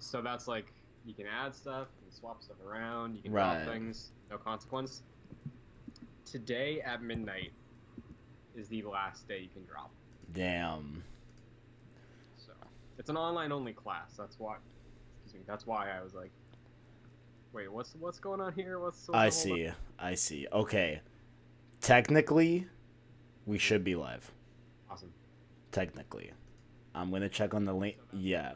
So that's like you can add stuff, you can swap stuff around, you can drop Right. things, no consequence. Today at midnight is the last day you can drop. Damn. So it's an online only class. That's why. Excuse me. That's why I was like, wait, what's going on here? What's I the hold up? see. I see. Okay. Technically, we should be live. Awesome. Technically. I'm gonna check on the link. So that's Yeah.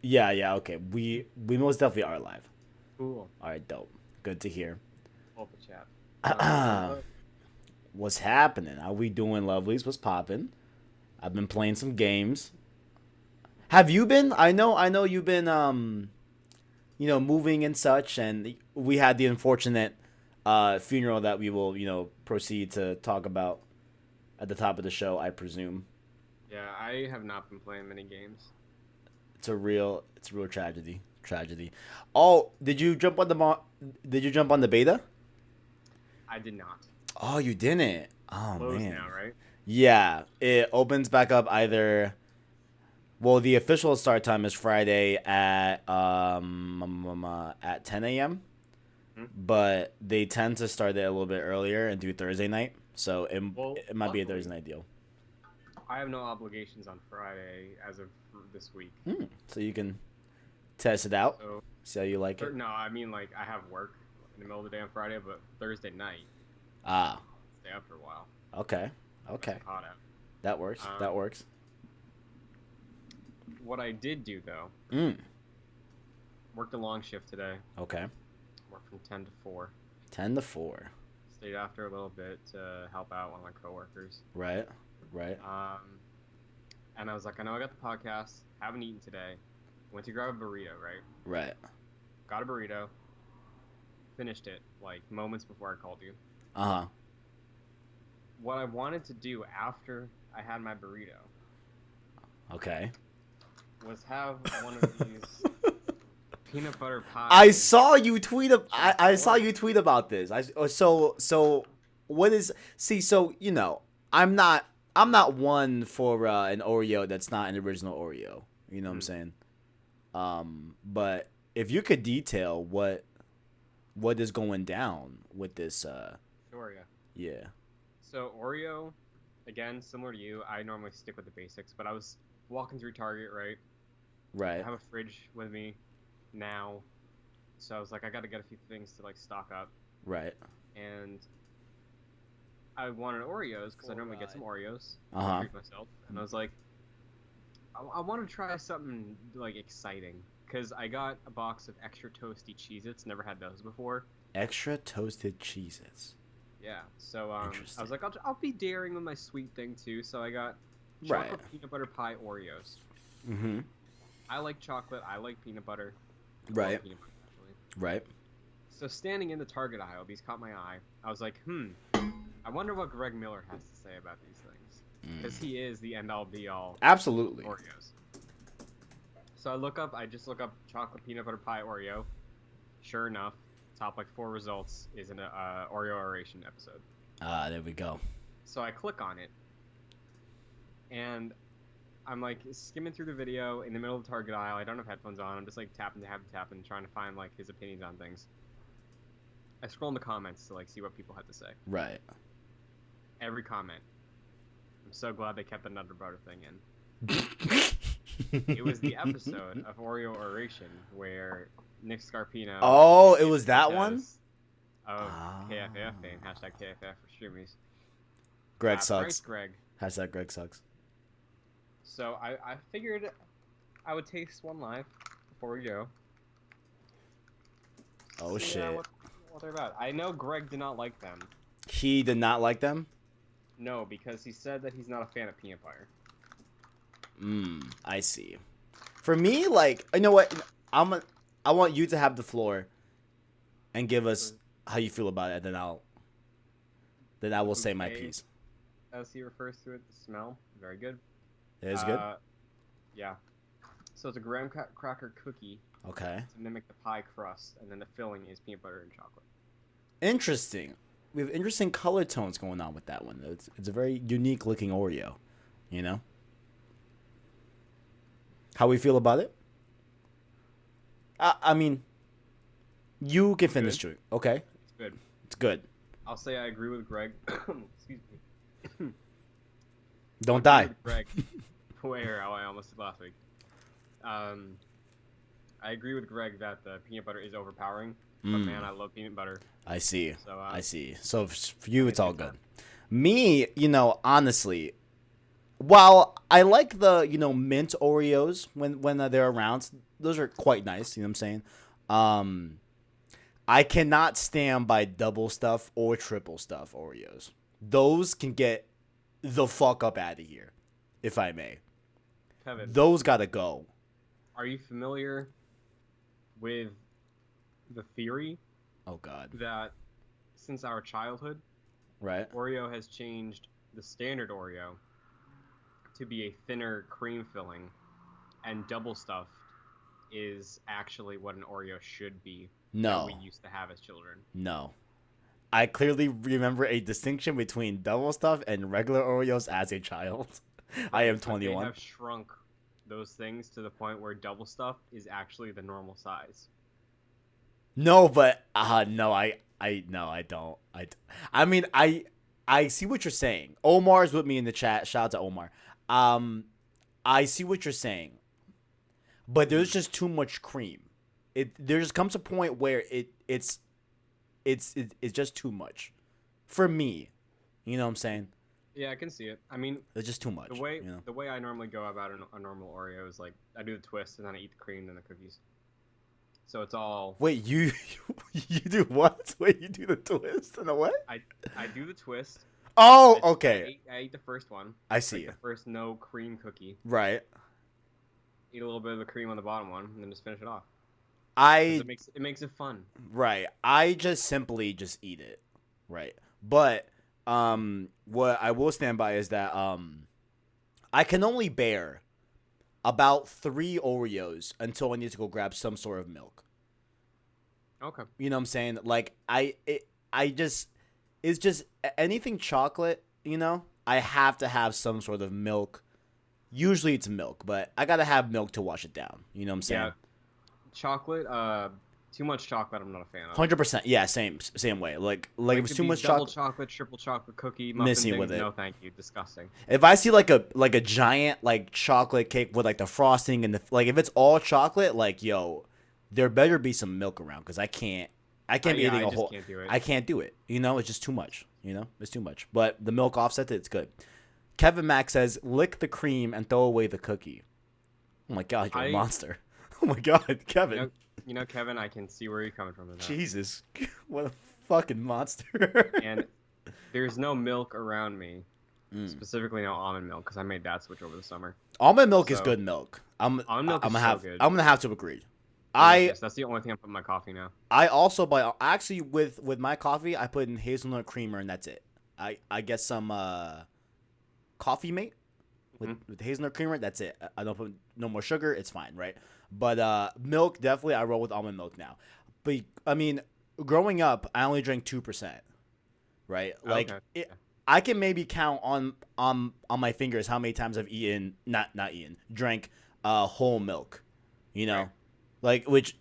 Yeah, yeah, okay. We most definitely are live. cool. Alright, dope. Good to hear. Hold the chat. Uh, What's happening? How we doing, lovelies? What's popping? I've been playing some games. Have you been? I know you've been moving and such, and we had the unfortunate funeral that we will, proceed to talk about at the top of the show, I presume. yeah, I have not been playing many games. It's a real tragedy. Tragedy. Oh, did you jump on the beta? I did not. Oh, you didn't. Oh Closed man. now, right? Yeah, it opens back up either. Well, the official start time is Friday at 10 a.m. Hmm? But they tend to start it a little bit earlier and do Thursday night, so Well, it might be a Thursday luckily, night deal. I have no obligations on Friday as of this week. So you can test it out, So, see how you like it. no, I mean like I have work in the middle of the day on Friday, but Thursday night, Ah, stay up for a while. okay, It's okay, hot out. that works. That Um, works. what I did do though, Mm. worked a long shift today. Okay. Worked from 10 to 4. 10 to 4. Stayed after a little bit to help out one of my coworkers. Right. Right. And I was like, I know I got the podcast. Haven't eaten today. Went to grab a burrito, right? Right. Got a burrito. Finished it like moments before I called you. Uh huh. What I wanted to do after I had my burrito Okay. was have one of these peanut butter pie. I saw you tweet. I saw Oreo. you tweet about this. So what is? See, so I'm not one for an Oreo that's not an original Oreo. You know what I'm Mhm. saying? But if you could detail what is going down with this, Sure, yeah. yeah, So Oreo, again, similar to you, I normally stick with the basics, but I was walking through Target, right? I right, have a fridge with me now, so I was like, I gotta get a few things to like stock up, right, and I wanted Oreos because I normally get some Oreos uh to huh, treat myself, and I was like, I want to try something like exciting because I got a box of extra toasty Cheez-Its, never had those before. extra toasted Cheez-Its. Yeah, so I Interesting. was like, I'll be daring with my sweet thing too, so I got Right. chocolate peanut butter pie Oreos. Mm-hmm. I like chocolate. I like peanut butter. I love Right. peanut butter actually. Right. So standing in the Target aisle, these caught my eye. I was like, I wonder what Greg Miller has to say about these things, because he is the end all be all Absolutely. Oreos. So I just look up chocolate peanut butter pie Oreo. Sure enough, top like 4 results is an Oreo oration episode. Ah, there we go. So I click on it, and I'm like skimming through the video in the middle of the Target aisle. I don't have headphones on. I'm just like tapping, trying to find like his opinions on things. I scroll in the comments to like see what people had to say. Right. Every comment. I'm so glad they kept the Nutter Butter thing in. It was the episode of Oreo Oration where Nick Scarpino. Oh, it was that one? Of KFF fame. Hashtag KFF for streamies. Greg That's sucks. right, Greg. Hashtag Greg sucks. So I figured I would taste one live before we go. Oh See, shit. what they're about. I know Greg did not like them. He did not like them? No, because he said that he's not a fan of peanut butter. I see. For me, like, you know what? I want you to have the floor and give us how you feel about it, and then I will say my Okay. piece. As he refers to it, the smell, very good. It is good? Yeah. So it's a graham cracker cookie Okay. to mimic the pie crust, and then the filling is peanut butter and chocolate. Interesting. We have interesting color tones going on with that one. It's a very unique looking Oreo, you know? How we feel about it? I mean, you can finish Good. chewing. Okay, It's good. it's good. I'll say I agree with Greg. Excuse me. I'll Don't agree die. with Greg. Where I almost did last week. Um, I agree with Greg that the peanut butter is overpowering. But man, I love peanut butter. I see. So I see. So for you, that it's makes me all a good. fan. Me, honestly, while I like the mint Oreos when they're around, those are quite nice. You know what I'm saying? Um, I cannot stand by double stuff or triple stuff Oreos. Those can get the fuck up out of here, if I may. Kevin, Those gotta go. are you familiar with the theory Oh God. that since our childhood, Right. Oreo has changed the standard Oreo to be a thinner cream filling, and double stuffed is actually what an Oreo should be that we No. used to have as children. No. I clearly remember a distinction between double stuff and regular Oreos as a child. I am But they 21. have shrunk those things to the point where double stuffed is actually the normal size. No, but no, no, I don't. I mean, I see what you're saying. Omar's with me in the chat. Shout out to Omar. Um, I see what you're saying, but there's just too much cream. There just comes a point where it's just too much for me. You know what I'm saying? Yeah, I can see it. I mean, It's just too much. the way I normally go about a normal Oreo is like I do the twist and then I eat the cream and the cookies. So it's all Wait, you do what? Wait, you do the twist and the what? I do the twist. Oh, I okay. ate the first one. I see. Like the first no cream cookie. Right. Eat a little bit of the cream on the bottom one, and then just finish it off. 'Cause I it makes it fun. Right. I just simply just eat it. Right. But what I will stand by is that I can only bear about 3 Oreos until I need to go grab some sort of milk. Okay. You know what I'm saying? Like it's just anything chocolate, I have to have some sort of milk. Usually it's milk, but I got to have milk to wash it down. You know what I'm saying? Yeah. Chocolate. Too much chocolate. I'm not a fan of. 100%. Yeah, same way. Like if it's too much double chocolate, triple chocolate cookie, muffin messing things. with it. No, thank you. Disgusting. If I see like a giant like chocolate cake with like the frosting and the like, if it's all chocolate, like yo, there better be some milk around because I can't be Yeah, eating I a just whole. can't do it. I can't do it. It's just too much. It's too much. But the milk offsets it. It's good. Kevin Mack says, "Lick the cream and throw away the cookie." Oh my god, you're a monster. Oh my god, Kevin. Kevin, I can see where you're coming from with that. Jesus, what a fucking monster. And there's no milk around me, specifically no almond milk, because I made that switch over the summer. Almond milk is good milk. Almond milk is so good. I'm gonna have to agree. Yes, that's the only thing I put in my coffee now. I also buy actually with my coffee I put in hazelnut creamer and that's it. I get some coffee mate with hazelnut creamer. That's it. I don't put no more sugar. It's fine, right? But milk definitely I roll with almond milk now. But I mean, growing up I only drank 2%, right? Like okay. I can maybe count on my fingers how many times I've drank whole milk, Right. like which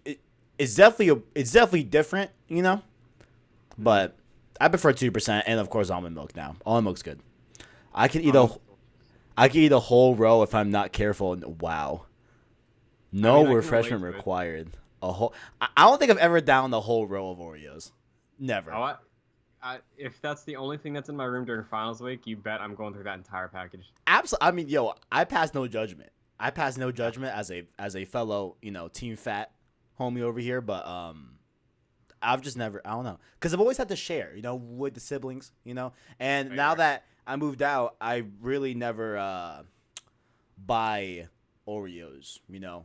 it's definitely different, but I prefer 2% and of course almond milk now. Almond milk's good. I can eat a whole row if I'm not careful. And wow, no refreshment required. I don't think I've ever downed a whole row of Oreos. Never. Oh, if that's the only thing that's in my room during finals week, you bet I'm going through that entire package. Absolutely. I mean, yo, I pass no judgment. I pass no judgment as a fellow, team fat homie over here. But I've just never. I don't know, because I've always had to share, with the siblings, And Right, now right. that I moved out, I really never buy Oreos. Yeah.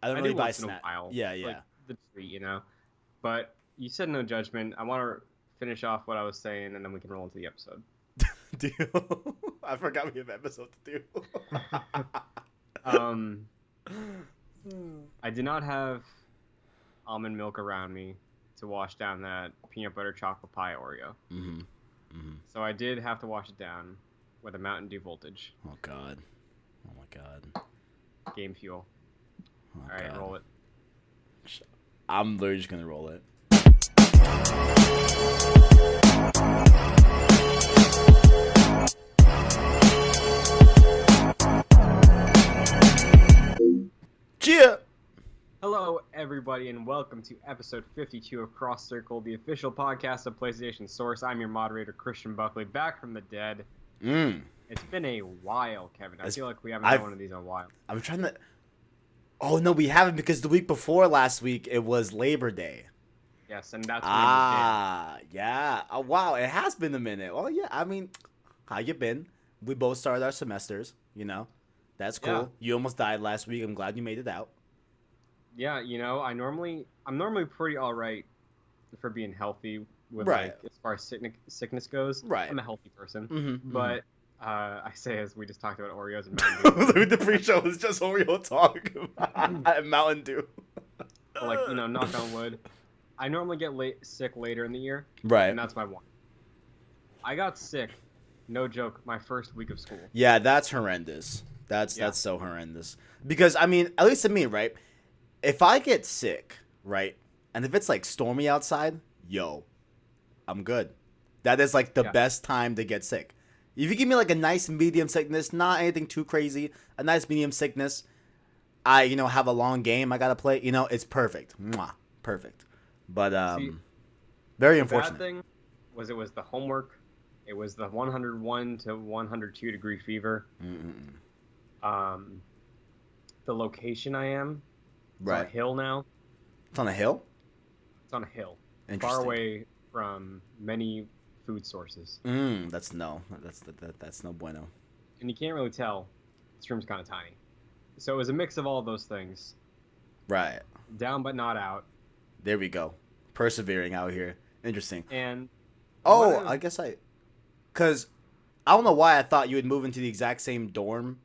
I don't I really do buy once in a snacks. while. Yeah, Like yeah. the treat, But you said no judgment. I want to finish off what I was saying, and then we can roll into the episode. Dude, I forgot we have an episode to do. I did not have almond milk around me to wash down that peanut butter chocolate pie Oreo. Mm-hmm. Mm-hmm. So I did have to wash it down with a Mountain Dew Voltage. Oh god. Oh my god. Game fuel. Oh, All right, god. roll it. I'm literally just gonna roll it. Cheer! Hello, everybody, and welcome to episode 52 of Cross Circle, the official podcast of PlayStation Source. I'm your moderator, Christian Buckley, back from the dead. It's been a while, Kevin. I feel like we haven't done one of these in a while. I'm trying to... Oh, no, we haven't, because the week before last week, it was Labor Day. Yes, and that's when we did. Yeah. Oh, wow, it has been a minute. Oh, yeah, I mean, how you been? We both started our semesters, you know. That's cool. Yeah. You almost died last week. I'm glad you made it out. Yeah, you know, I'm normally pretty all right for being healthy with right. like as far as sickness goes. Right. I'm a healthy person. Mm-hmm, but I say as we just talked about Oreos and Mountain Dew. The pre-show was just Oreo talk about Mountain Dew. Like, you know, knock on wood. I normally get sick later in the year. Right. And that's my one. I got sick, no joke, my first week of school. Yeah, that's horrendous. That's so horrendous. Because, I mean, at least to me, right? If I get sick, right, and if it's like stormy outside, yo, I'm good. That is like the best time to get sick. If you give me like a nice medium sickness, not anything too crazy, a nice medium sickness, I, you know, have a long game I gotta play, you know, it's perfect. Mwah, perfect. But very unfortunate. The bad thing was it was the homework, it was the 101 to 102 degree fever. The location I am. It's on a hill now. It's on a hill? It's on a hill. Interesting. Far away from many food sources. That's no bueno. And you can't really tell. This room's kind of tiny. So it was a mix of all those things. Right. Down but not out. There we go. Persevering out here. Interesting. And... I guess because I don't know why I thought you would move into the exact same dorm.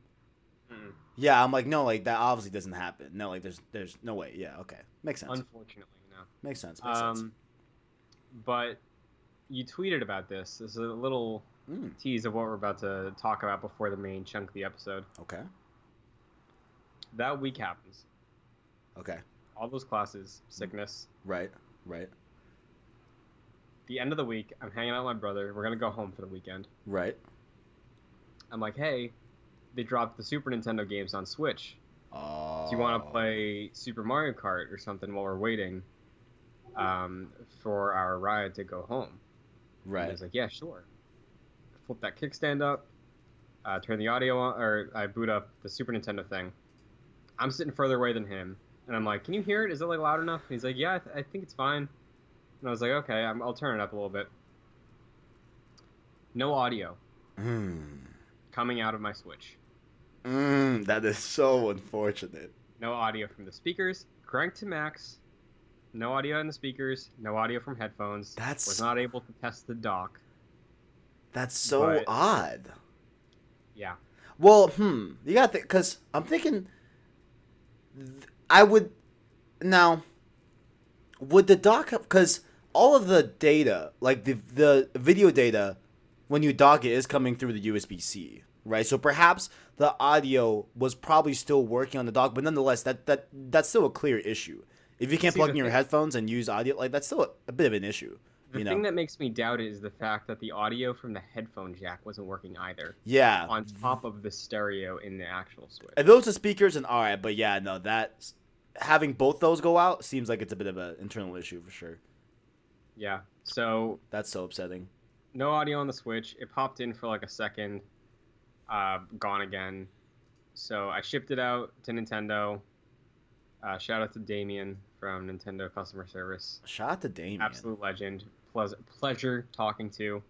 Yeah, I'm like, no, like, that obviously doesn't happen. No, like, there's no way. Yeah, okay. Makes sense. Unfortunately, no. Makes sense. But you tweeted about this. This is a little tease of what we're about to talk about before the main chunk of the episode. Okay. That week happens. Okay. All those classes, sickness. Right. The end of the week, I'm hanging out with my brother. We're going to go home for the weekend. Right. I'm like, hey... They dropped the Super Nintendo games on Switch. Oh. Do you want to play Super Mario Kart or something while we're waiting for our ride to go home? Right. And I was like, yeah, sure. Flip that kickstand up, turn the audio on, or I boot up the Super Nintendo thing. I'm sitting further away than him, and I'm like, can you hear it? Is it like loud enough? And he's like, yeah, I think it's fine. And I was like, okay, I'll turn it up a little bit. No audio coming out of my Switch. That is so unfortunate. No audio from the speakers, cranked to max. No audio in the speakers, no audio from headphones. Was not able to test the dock. That's so odd. Yeah. Well, you got to because I'm thinking I would now would the dock have because all of the data, like the video data, when you dock it is coming through the USB-C. Right, so perhaps the audio was probably still working on the dock, but nonetheless, that's still a clear issue. If you can't plug in your headphones and use audio, like that's still a bit of an issue. The thing that makes me doubt it is the fact that the audio from the headphone jack wasn't working either. Yeah. On top of the stereo in the actual Switch. If those are speakers, and all right, but yeah, no, that having both those go out seems like it's a bit of an internal issue for sure. Yeah. So that's so upsetting. No audio on the Switch. It popped in for like a second. Gone again. So I shipped it out to Nintendo. Shout out to Damien from Nintendo Customer Service. Shout out to Damien. Absolute legend. Pleasure talking to.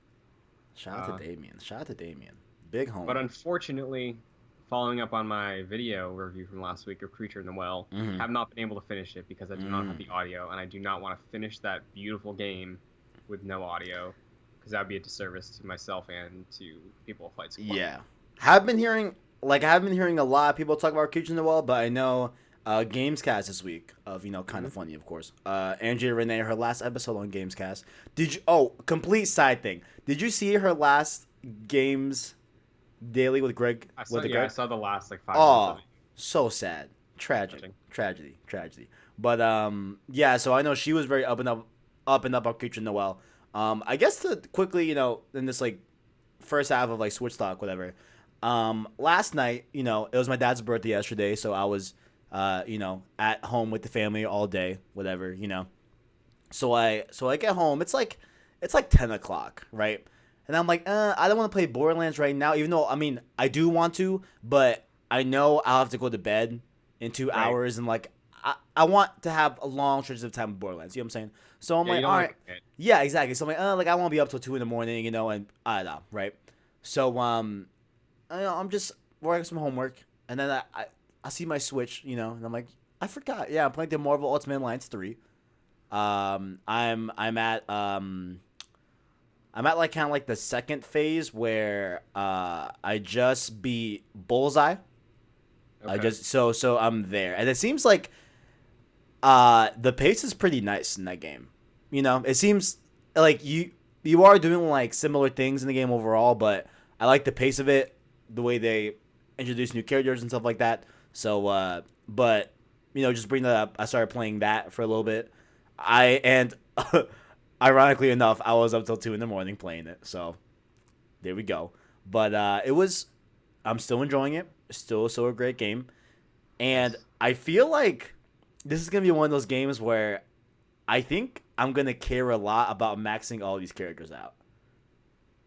Shout out to Damien. Big homie. But unfortunately, following up on my video review from last week of Creature in the Well, have not been able to finish it because I do not have the audio, and I do not want to finish that beautiful game with no audio because that would be a disservice to myself and to people with Flight Squad. Yeah. I have been hearing a lot of people talk about Creature in the Well, but I know Gamescast this week of, kind of funny, of course. Andrea Renee, her last episode on Gamescast. Complete side thing. Did you see her last Games Daily with Greg? I saw the last 5 minutes Oh, of it. so sad. Tragedy. But yeah. So I know she was very up and up on Creature Noel. I guess to quickly, in this like first half of like Switch talk, whatever. Last night, it was my dad's birthday yesterday, so I was, at home with the family all day, whatever. So I get home. It's like 10 o'clock, right? And I'm like, I don't want to play Borderlands right now, even though I mean I do want to, but I know I'll have to go to bed in two Right. hours, and like I want to have a long stretch of time with Borderlands. You know what I'm saying? So I'm Yeah, you like, don't all want right, to commit. yeah, exactly. So I'm like I won't be up till 2 in the morning, and I don't know, right? So I'm just working some homework, and then I see my Switch, and I'm like, I forgot. Yeah, I'm playing the Marvel Ultimate Alliance 3. I'm at like kind of like the second phase where I just beat Bullseye. I Okay. just so I'm there, and it seems like the pace is pretty nice in that game. It seems like you are doing like similar things in the game overall, but I like the pace of it, the way they introduce new characters and stuff like that. So, but just bring that up. I started playing that for a little bit. And ironically enough, I was up till 2 in the morning playing it. So there we go. But it was. I'm still enjoying it. Still a great game, and Nice. I feel like this is gonna be one of those games where I think I'm gonna care a lot about maxing all these characters out.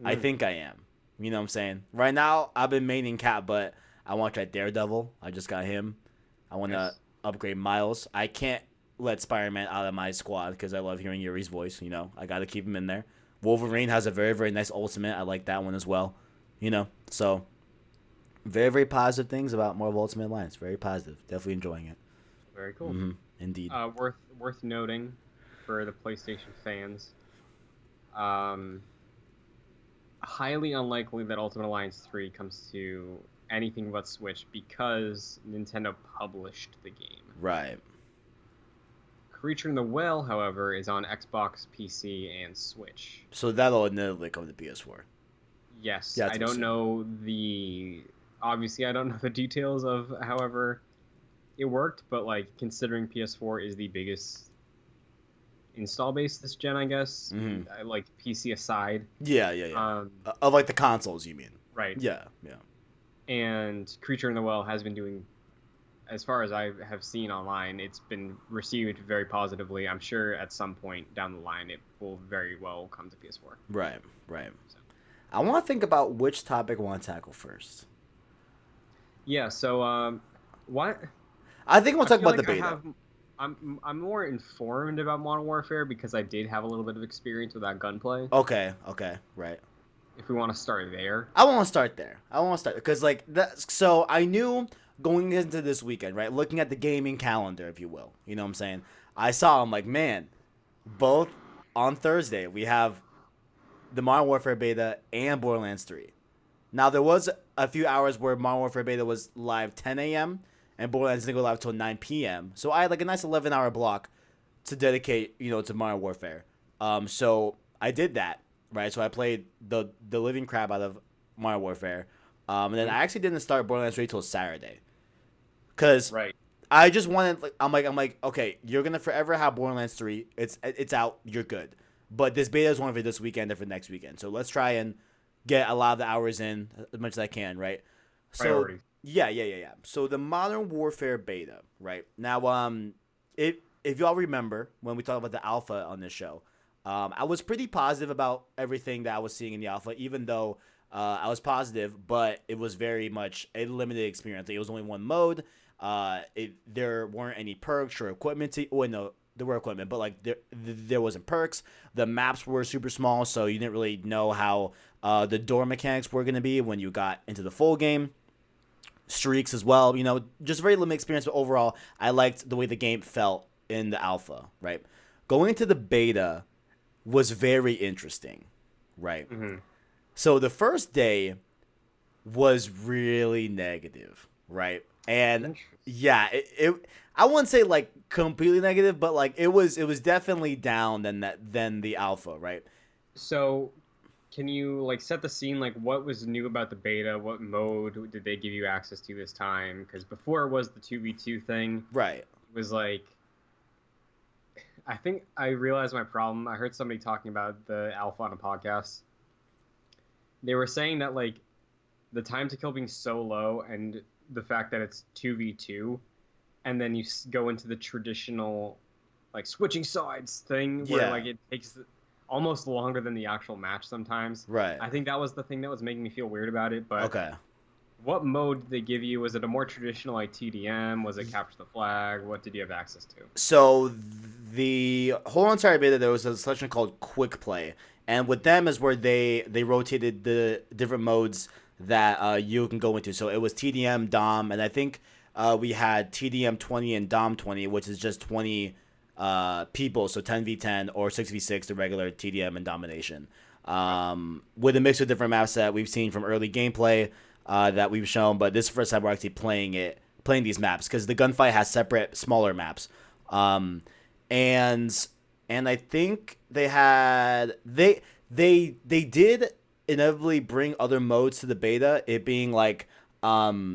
I Mm, think I am. You know what I'm saying? Right now, I've been maining Cap, but I want to try Daredevil. I just got him. I want to nice. upgrade Miles. I can't let Spider-Man out of my squad because I love hearing Yuri's voice. I got to keep him in there. Wolverine has a very, very nice ultimate. I like that one as well. So very, very positive things about Marvel Ultimate Alliance. Very positive. Definitely enjoying it. Very cool. Indeed. Worth noting for the PlayStation fans. Um, Highly unlikely that Ultimate Alliance 3 comes to anything but Switch because Nintendo published the game. Right. Creature in the Well, however, is on Xbox, PC, and Switch. So that'll inevitably come to PS4. Yes, Yeah, I that's what I'm don't saying. know the obviously I don't know the details of however it worked, but like considering PS4 is the biggest install base this gen, I guess, like PC aside. Yeah, yeah, yeah. Um, Of like the consoles, you mean? right. Yeah, yeah. And Creature in the Well has been doing, as far as I have seen online, it's been received very positively. I'm sure at some point down the line it will very well come to PS4. Right, right. So, I want to think about which topic I want to tackle first. yeah. So what I think we'll I talk feel about the like I beta. have. I'm more informed about Modern Warfare because I did have a little bit of experience with that gunplay. Okay, okay, right. If we want to start there, I want to start there. I want to start because like that. So I knew going into this weekend, right? Looking at the gaming calendar, if you will. You know what I'm saying? I saw. I'm like, man, both on Thursday we have the Modern Warfare beta and Borderlands 3. Now there was a few hours where Modern Warfare beta was live 10 a.m. and Borderlands didn't go live till 9 p.m. So I had like a nice 11-hour block to dedicate, to Modern Warfare. So I did that, right? So I played the living crap out of Modern Warfare. And then hmm, I actually didn't start Borderlands 3 till Saturday, cause right? I just wanted. Like, I'm like, okay, you're gonna forever have Borderlands 3. It's out. You're good. But this beta is one for this weekend and for next weekend. So let's try and get a lot of the hours in as much as I can, right? So Priorities. yeah, yeah, yeah, yeah. So the Modern Warfare beta, right now, if y'all remember when we talked about the alpha on this show, I was pretty positive about everything that I was seeing in the alpha, even though I was positive, but it was very much a limited experience. Like, it was only one mode. There weren't any perks or equipment. No, there were equipment, but like there wasn't perks. The maps were super small, so you didn't really know how the door mechanics were going to be when you got into the full game. Streaks as well, just very limited experience. But overall, I liked the way the game felt in the alpha. Right, going into the beta was very interesting. Right, Hmm. so the first day was really negative, right? And Interesting. yeah, I wouldn't say like completely negative, but like it was definitely down than the alpha, right? So, can you like set the scene? Like, what was new about the beta? What mode did they give you access to this time? Because before it was the 2v2 thing. Right. It was like I think I realized my problem. I heard somebody talking about the alpha on a podcast. They were saying that like the time to kill being so low and the fact that it's 2v2 and then you go into the traditional like switching sides thing where Yeah. like it takes almost longer than the actual match sometimes. Right. I think that was the thing that was making me feel weird about it. But Okay. what mode did they give you? Was it a more traditional like TDM? Was it capture the flag? What did you have access to? So the whole entire beta, there was a selection called Quick Play, and with them is where they rotated the different modes that you can go into. So it was TDM, Dom, and I think we had TDM 20 and Dom 20, which is just 20 people, so 10v10 or 6v6, the regular TDM and domination. With a mix of different maps that we've seen from early gameplay that we've shown, but this is the first time we're actually playing these maps because the gunfight has separate smaller maps. Um, and I think they did inevitably bring other modes to the beta. It being like what's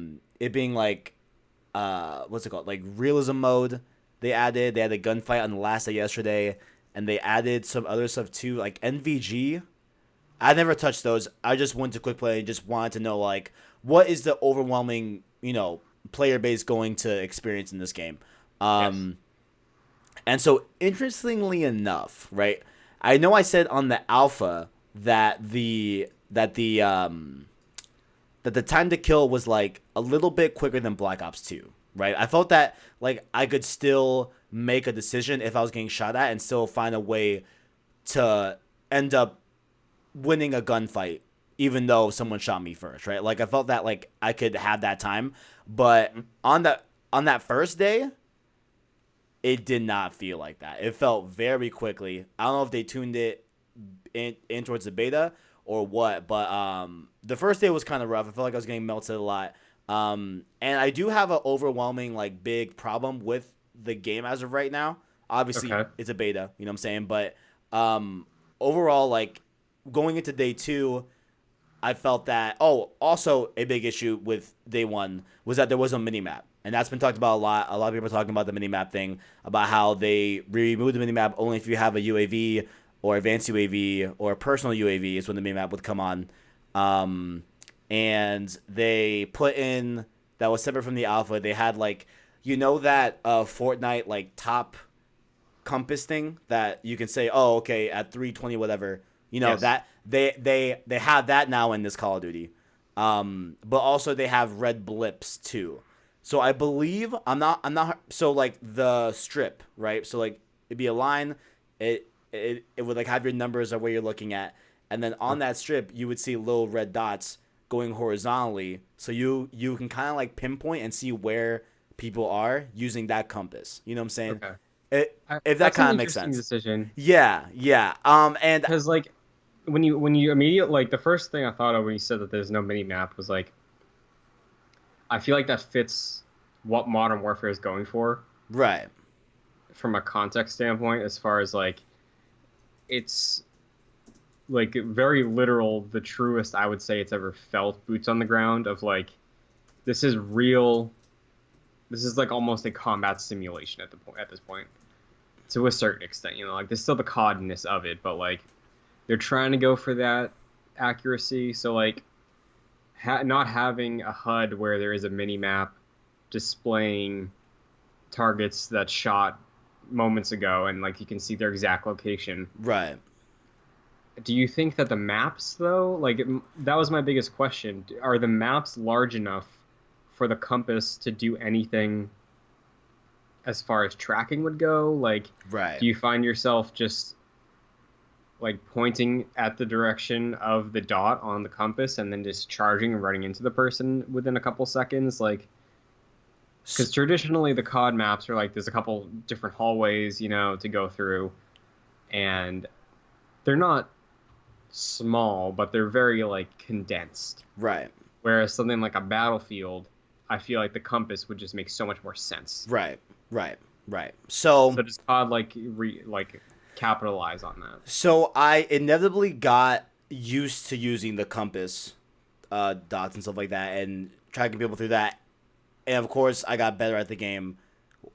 it called, like realism mode. They added a gunfight on the last day yesterday, and they added some other stuff too, like NVG. I never touched those. I just went to quick play and just wanted to know like what is the overwhelming player base going to experience in this game. Yes. And so, interestingly enough, right? I know I said on the alpha that the time to kill was like a little bit quicker than Black Ops 2, right? I felt that like I could still make a decision if I was getting shot at and still find a way to end up winning a gunfight even though someone shot me first, right? Like I felt that like I could have that time, but Mm-hmm. on that first day, it did not feel like that. It felt very quickly. I don't know if they tuned it in towards the beta or what, but the first day was kind of rough. I felt like I was getting melted a lot. And I do have an overwhelming like big problem with the game as of right now. Obviously, Okay. it's a beta, you know what I'm saying? But overall, like going into day 2, I felt that. Oh, also a big issue with day 1 was that there was a mini map, and that's been talked about a lot. A lot of people are talking about the mini map thing, about how they removed the mini map only if you have a UAV or advanced UAV or a personal UAV is when the mini map would come on. And they put in that was separate from the alpha. They had like that Fortnite like top compass thing that you can say, oh, okay, at 320 whatever. Yes. That they have that now in this Call of Duty. But also they have red blips too. So I believe I'm not so like the strip, right? So like it'd be a line, it would like have your numbers of where you're looking at, and then on that strip you would see little red dots going horizontally, so you can kind of like pinpoint and see where people are using that compass. You know what I'm saying? Okay. If that That's an kind of makes interesting sense. decision Yeah, yeah. And because like when you immediately like the first thing I thought of when you said that there's no mini map was like I feel like that fits what Modern Warfare is going for right, from a context standpoint, as far as like it's like very literal, the truest I would say it's ever felt boots on the ground of like this is real. This is like almost a combat simulation at this point to a certain extent. Like there's still the COD-ness of it, but like they're trying to go for that accuracy. So like not having a HUD where there is a mini map displaying targets that shot moments ago and like you can see their exact location. right. Do you think that the maps though, like that was my biggest question. Are the maps large enough for the compass to do anything as far as tracking would go? Like, Right. do you find yourself just like pointing at the direction of the dot on the compass and then just charging and running into the person within a couple seconds? Like, because traditionally the COD maps are like there's a couple different hallways, to go through, and they're not small, but they're very like condensed. Right. Whereas something like a battlefield, I feel like the compass would just make so much more sense. Right. Right. Right. So So does COD like capitalize on that? so I inevitably got used to using the compass dots and stuff like that and tracking people through that. And of course, I got better at the game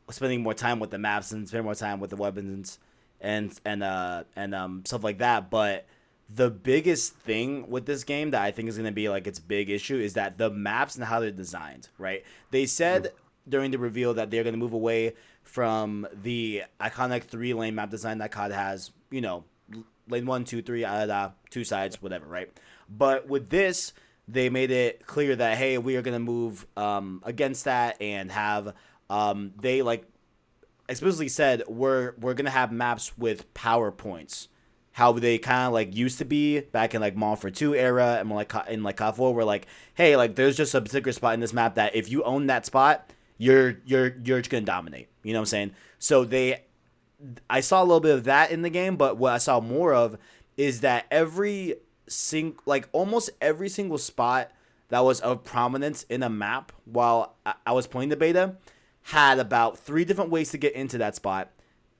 spending more time with the maps and spending more time with the weapons and stuff like that. But the biggest thing with this game that I think is going to be like its big issue is that the maps and how they're designed, right? They said during the reveal that they're going to move away from the iconic 3-lane map design that COD has, you know, lane 1, 2, 3, two sides, whatever, right? But with this, they made it clear that, hey, we are going to move against that and have, they like explicitly said, we're going to have maps with power points. How they kind of like used to be back in like Modern Warfare 2 era and like in like COD 4, where like, hey, like there's just a particular spot in this map that if you own that spot, you're just gonna dominate. You know what I'm saying? So I saw a little bit of that in the game, but what I saw more of is that almost every single spot that was of prominence in a map while I was playing the beta had about 3 different ways to get into that spot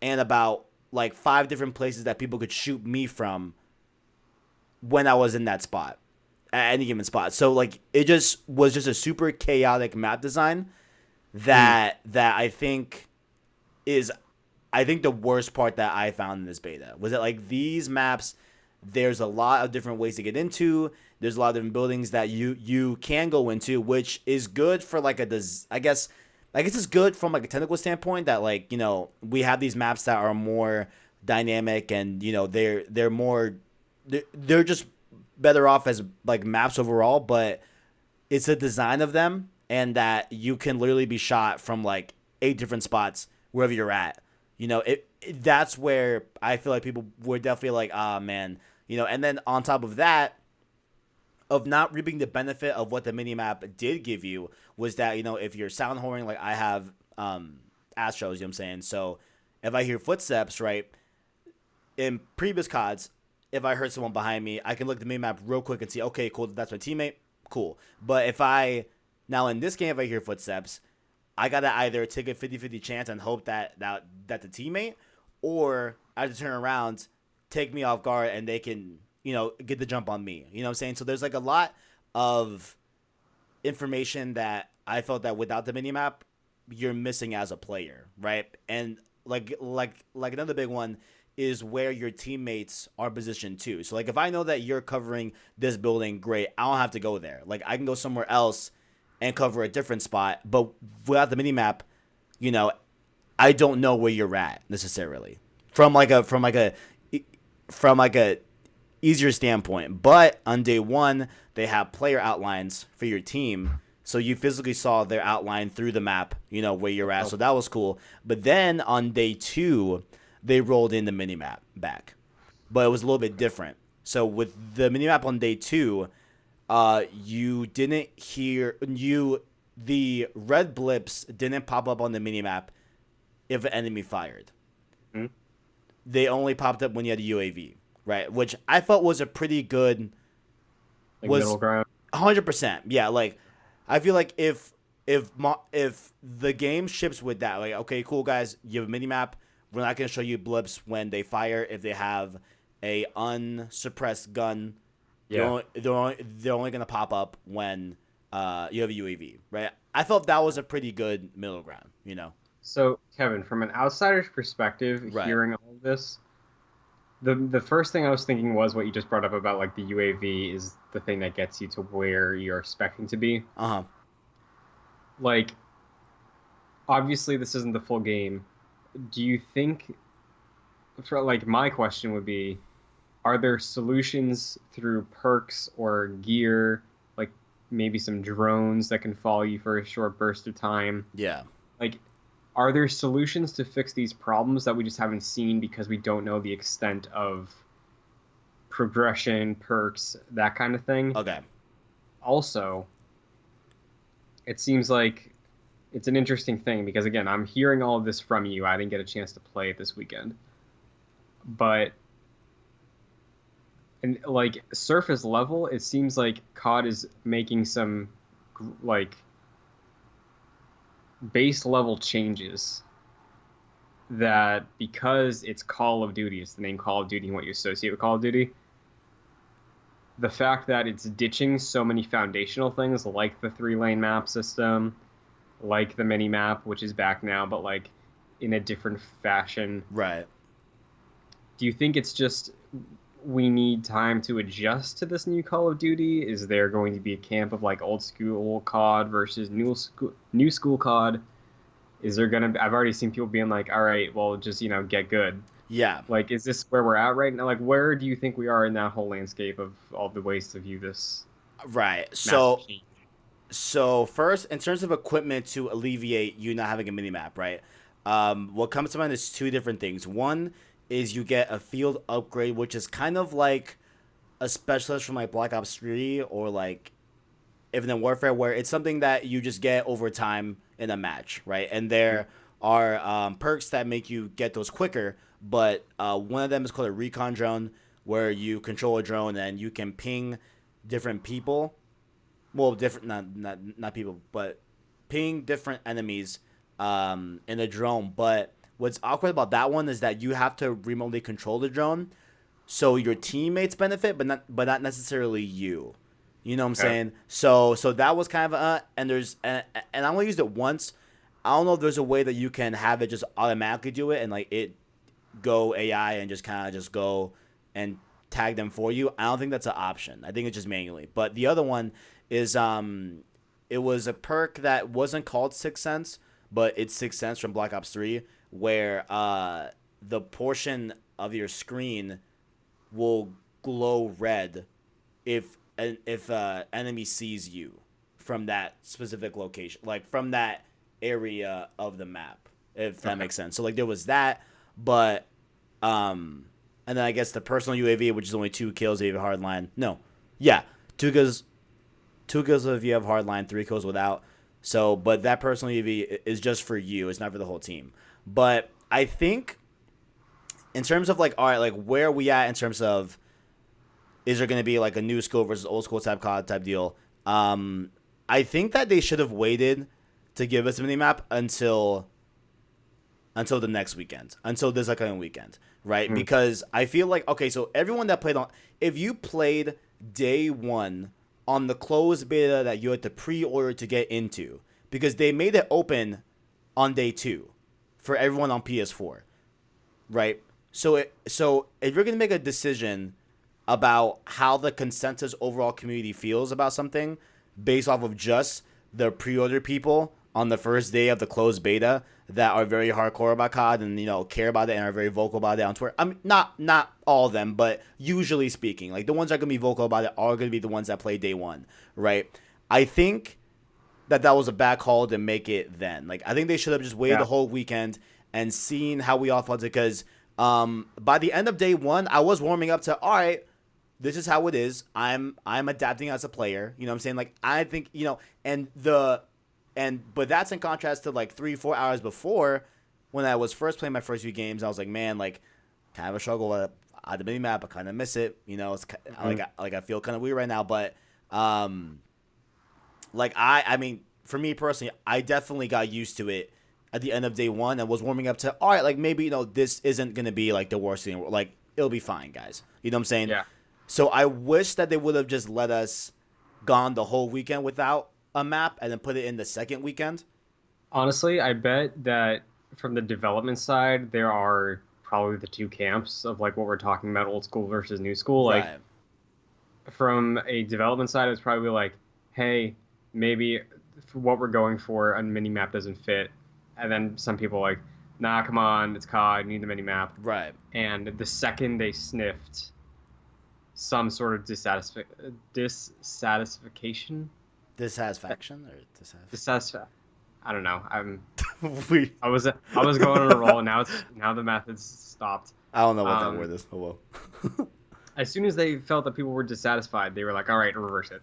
and about like 5 different places that people could shoot me from when I was in that spot at any given spot. So like it just was just a super chaotic map design that I think is the worst part that I found in this beta was that like these maps, there's a lot of different ways to get into. There's a lot of different buildings that you can go into, which is good for like I guess it's good from like a technical standpoint that like, you know, we have these maps that are more dynamic and, you know, they're just better off as like maps overall, but it's the design of them and that you can literally be shot from like 8 different spots wherever you're at. You know, that's where I feel like people were definitely like, ah, man, you know, and then on top of that, of not reaping the benefit of what the minimap did give you was that, you know, if you're sound horning, like I have Astros, you know what I'm saying? So if I hear footsteps, right, in previous CODs, if I heard someone behind me, I can look at the minimap real quick and see, okay, cool, that's my teammate, cool. But now in this game, if I hear footsteps, I got to either take a 50-50 chance and hope that the teammate, or I have to turn around, take me off guard, and they can, you know, get the jump on me. You know what I'm saying? So there's like a lot of information that I felt that without the minimap, you're missing as a player, right? And like another big one is where your teammates are positioned too. So like if I know that you're covering this building, great, I don't have to go there. Like I can go somewhere else and cover a different spot, but without the minimap, you know, I don't know where you're at necessarily from a easier standpoint. But on day 1, they have player outlines for your team, so you physically saw their outline through the map, you know, where you're at. So that was cool. But then on day 2, they rolled in the minimap back, but it was a little bit different. So with the minimap on day 2, you didn't hear the red blips didn't pop up on the minimap if an enemy fired. Mm-hmm. They only popped up when you had a UAV, right? Which I felt was a pretty good, like middle ground. 100%. Yeah, like I feel like if the game ships with that, like okay, cool guys, you have a minimap. We're not gonna show you blips when they fire if they have a unsuppressed gun. Yeah. They're only going to pop up when you have a UAV, right? I felt that was a pretty good middle ground, you know? So, Kevin, from an outsider's perspective, Right. hearing all of this, the first thing I was thinking was what you just brought up about, like, the UAV is the thing that gets you to where you're expecting to be. Uh-huh. Like, obviously this isn't the full game. Do you think, like, my question would be, are there solutions through perks or gear, like maybe some drones that can follow you for a short burst of time? Yeah. Like, are there solutions to fix these problems that we just haven't seen because we don't know the extent of progression, perks, that kind of thing? Okay. Also, it seems like it's an interesting thing because, again, I'm hearing all of this from you. I didn't get a chance to play it this weekend. But and like surface level, it seems like COD is making some like base level changes that, because it's Call of Duty, it's the name Call of Duty and what you associate with Call of Duty, the fact that it's ditching so many foundational things like the 3-lane map system like the mini map, which is back now, but like in a different fashion. Right. Do you think it's just we need time to adjust to this new Call of Duty? Is there going to be a camp of like old school COD versus new school COD? Is there gonna be, I've already seen people being like, all right, well, just, get good. Yeah. Like, is this where we're at right now? Like, where do you think we are in that whole landscape of all the ways to view this Right. massive change? So first, in terms of equipment to alleviate you not having a mini map, right? What comes to mind is two different things. One is you get a field upgrade, which is kind of like a specialist from like Black Ops 3 or like Infinite Warfare, where it's something that you just get over time in a match, right? And there are perks that make you get those quicker, but one of them is called a recon drone, where you control a drone and you can ping different people. Well, different, not people, but ping different enemies in a drone. But what's awkward about that one is that you have to remotely control the drone, so your teammates benefit, but not necessarily you. You know what I'm Okay. saying? So that was kind of and I only used it once. I don't know if there's a way that you can have it just automatically do it and like it go AI and just kind of just go and tag them for you. I don't think that's an option. I think it's just manually. But the other one is it was a perk that wasn't called Sixth Sense, but it's Sixth Sense from Black Ops 3, where the portion of your screen will glow red if enemy sees you from that specific location, like from that area of the map, if that Okay. makes sense. So like there was that, but and then I guess the personal UAV, which is only 2 kills if you have hardline. No, yeah, 2 kills, 2 kills if you have hardline, 3 kills without. So, but that personal UAV is just for you. It's not for the whole team. But I think in terms of like, all right, like where are we at in terms of is there going to be like a new school versus old school type COD type deal? I think that they should have waited to give us a mini map until the next weekend, until this upcoming weekend, right? Hmm. Because I feel like okay, so everyone that played on, if you played day one on the closed beta that you had to pre-order to get into, because they made it open on day two for everyone on PS4, right? So if you're gonna make a decision about how the consensus overall community feels about something based off of just the pre-order people on the first day of the closed beta that are very hardcore about COD and care about it and are very vocal about it on Twitter. I mean, not all of them, but usually speaking, like the ones that are gonna be vocal about it are gonna be the ones that play day one, right? I think that was a bad call to make it then. Like I think they should have just waited Yeah. the whole weekend and seen how we all felt because by the end of day one, I was warming up to all right. This is how it is. I'm adapting as a player. You know what I'm saying? Like I think, but that's in contrast to like 3-4 hours before when I was first playing my first few games. I was like, man, like kind of a struggle at the mini map. I kind of miss it. It's Hmm. like I feel kind of weird right now, but like I mean, for me personally, I definitely got used to it at the end of day one and was warming up to all right, like maybe this isn't gonna be like the worst thing. Like it'll be fine, guys. You know what I'm saying? Yeah. So I wish that they would have just let us gone the whole weekend without a map and then put it in the second weekend. Honestly, I bet that from the development side, there are probably the two camps of like what we're talking about, old school versus new school. Like Right. from a development side, it's probably like, hey, maybe for what we're going for, a mini map doesn't fit. And then some people are like, nah, come on, it's COD, you need the mini map. Right. And the second they sniffed some sort of dissatisfaction, Dissatisfaction or dissatisfa I don't know. we. I was going on a roll, and now the method's stopped. I don't know what that Um, word is. Oh well. as soon as they felt that people were dissatisfied, they were like, all right, reverse it.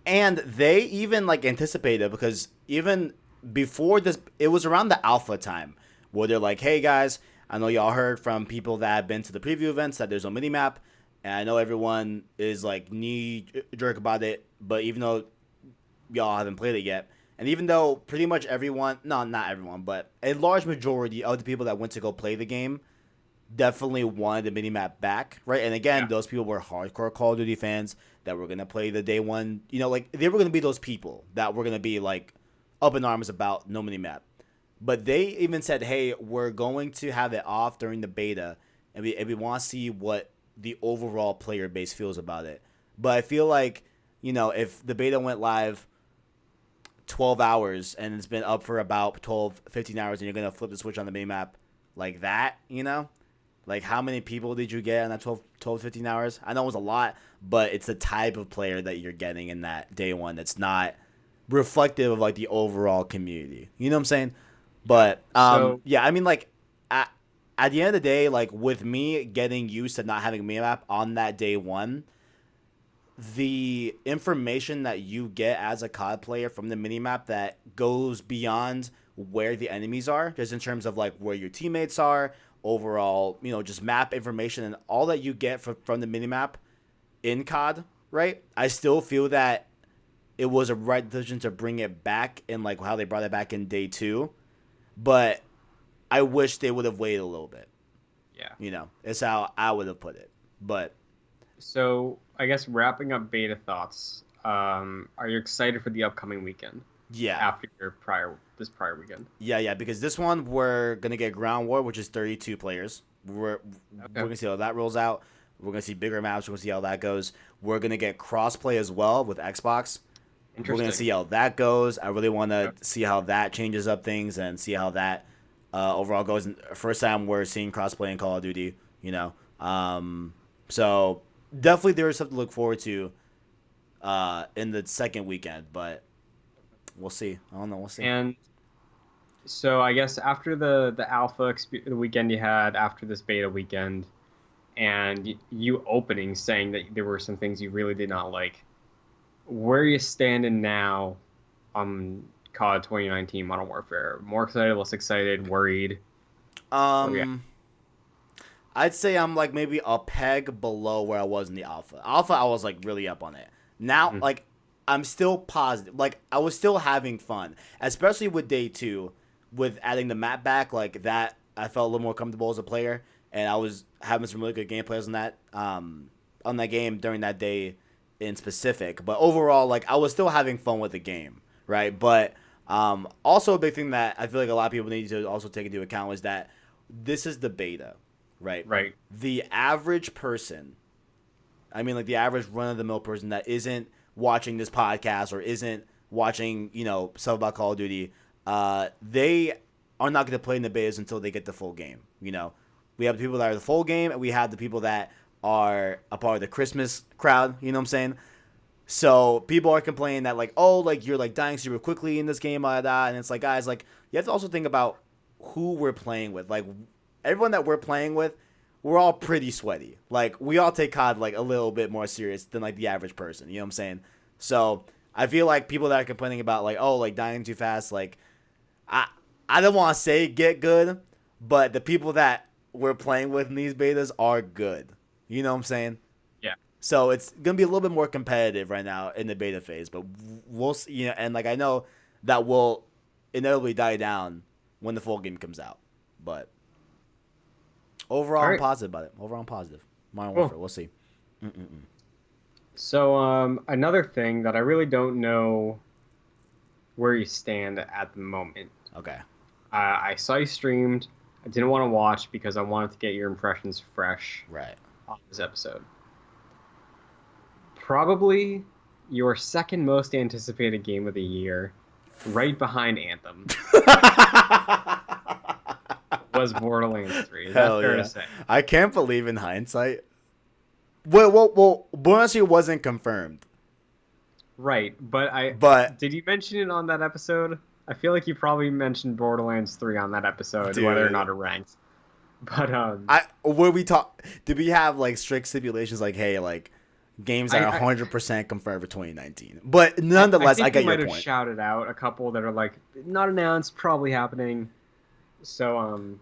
And they even like anticipated because even before this, it was around the alpha time where they're like, "Hey guys, I know y'all heard from people that have been to the preview events that there's no mini map, and I know everyone is like knee jerk about it, but even though y'all haven't played it yet, and even though pretty much everyone, no, not everyone, but a large majority of the people that went to go play the game definitely wanted the minimap back, right? And again, Yeah. those people were hardcore Call of Duty fans that were gonna play the day one. Like they were gonna be those people that were gonna be like up in arms about no minimap. But they even said, hey, we're going to have it off during the beta, and we want to see what the overall player base feels about it. But I feel like, if the beta went live 12 hours and it's been up for about 12, 15 hours and you're going to flip the switch on the minimap like that, like how many people did you get in that 12 15 hours? I know it was a lot, but it's the type of player that you're getting in that day one that's not reflective of like the overall community. You know what I'm saying? But yeah, I mean, like at the end of the day, like with me getting used to not having a minimap on that day one, the information that you get as a COD player from the minimap that goes beyond where the enemies are, just in terms of like where your teammates are, overall, just map information and all that you get from the minimap in COD, right? I still feel that it was a right decision to bring it back in like how they brought it back in day 2. But I wish they would have waited a little bit. Yeah. It's how I would have put it. But so I guess wrapping up beta thoughts. Are you excited for the upcoming weekend? Yeah. After this prior weekend. Yeah, because this one we're gonna get Ground War, which is 32 players. We're gonna see how that rolls out. We're gonna see bigger maps. We're gonna see how that goes. We're gonna get crossplay as well with Xbox. We're gonna see how that goes. I really want to see how that changes up things and see how that overall goes. And first time we're seeing crossplay in Call of Duty. So definitely there is something to look forward to in the second weekend, but we'll see. I don't know. We'll see. And so I guess after the alpha the weekend you had, after this beta weekend, and you opening saying that there were some things you really did not like, where are you standing now on COD 2019 Modern Warfare? More excited, less excited, worried? I'd say I'm like maybe a peg below where I was in the alpha. Alpha, I was like really up on it. Now, like I'm still positive. Like I was still having fun, especially with day 2, with adding the map back. Like that, I felt a little more comfortable as a player, and I was having some really good gameplays on that game during that day in specific. But overall, like I was still having fun with the game, right? But also a big thing that I feel like a lot of people need to also take into account was that this is the beta, right? Right. The average person, I mean like the average run-of-the-mill person that isn't watching this podcast or isn't watching, stuff about Call of Duty, they are not going to play in the betas until they get the full game. We have the people that are the full game, and we have the people that are a part of the Christmas crowd, you know what I'm saying? So people are complaining that like, oh, like you're like dying super quickly in this game, and it's like, guys, like you have to also think about who we're playing with. Like everyone that we're playing with, we're all pretty sweaty. Like we all take COD like a little bit more serious than like the average person, you know what I'm saying? So I feel like people that are complaining about like, oh, like dying too fast, like I don't want to say get good, but the people that we're playing with in these betas are good. You know what I'm saying? Yeah. So it's going to be a little bit more competitive right now in the beta phase, but we'll see, and like I know that will inevitably die down when the full game comes out. But overall, I'm positive about it. Overall, I'm positive. Modern Warfare, we'll see. So another thing that I really don't know where you stand at the moment. Okay. I saw you streamed. I didn't want to watch because I wanted to get your impressions fresh. Right. On this episode. Probably your second most anticipated game of the year, right behind Anthem, was Borderlands 3. Is that fair to say? I can't believe in hindsight. Well, Borderlands 3 wasn't confirmed. Right, but did you mention it on that episode? I feel like you probably mentioned Borderlands 3 on that episode, whether or not it ranked. But did we have like strict stipulations like, hey, like games that are 100% confirmed for 2019? But nonetheless, I get your point. I might have shouted out a couple that are like not announced, probably happening. So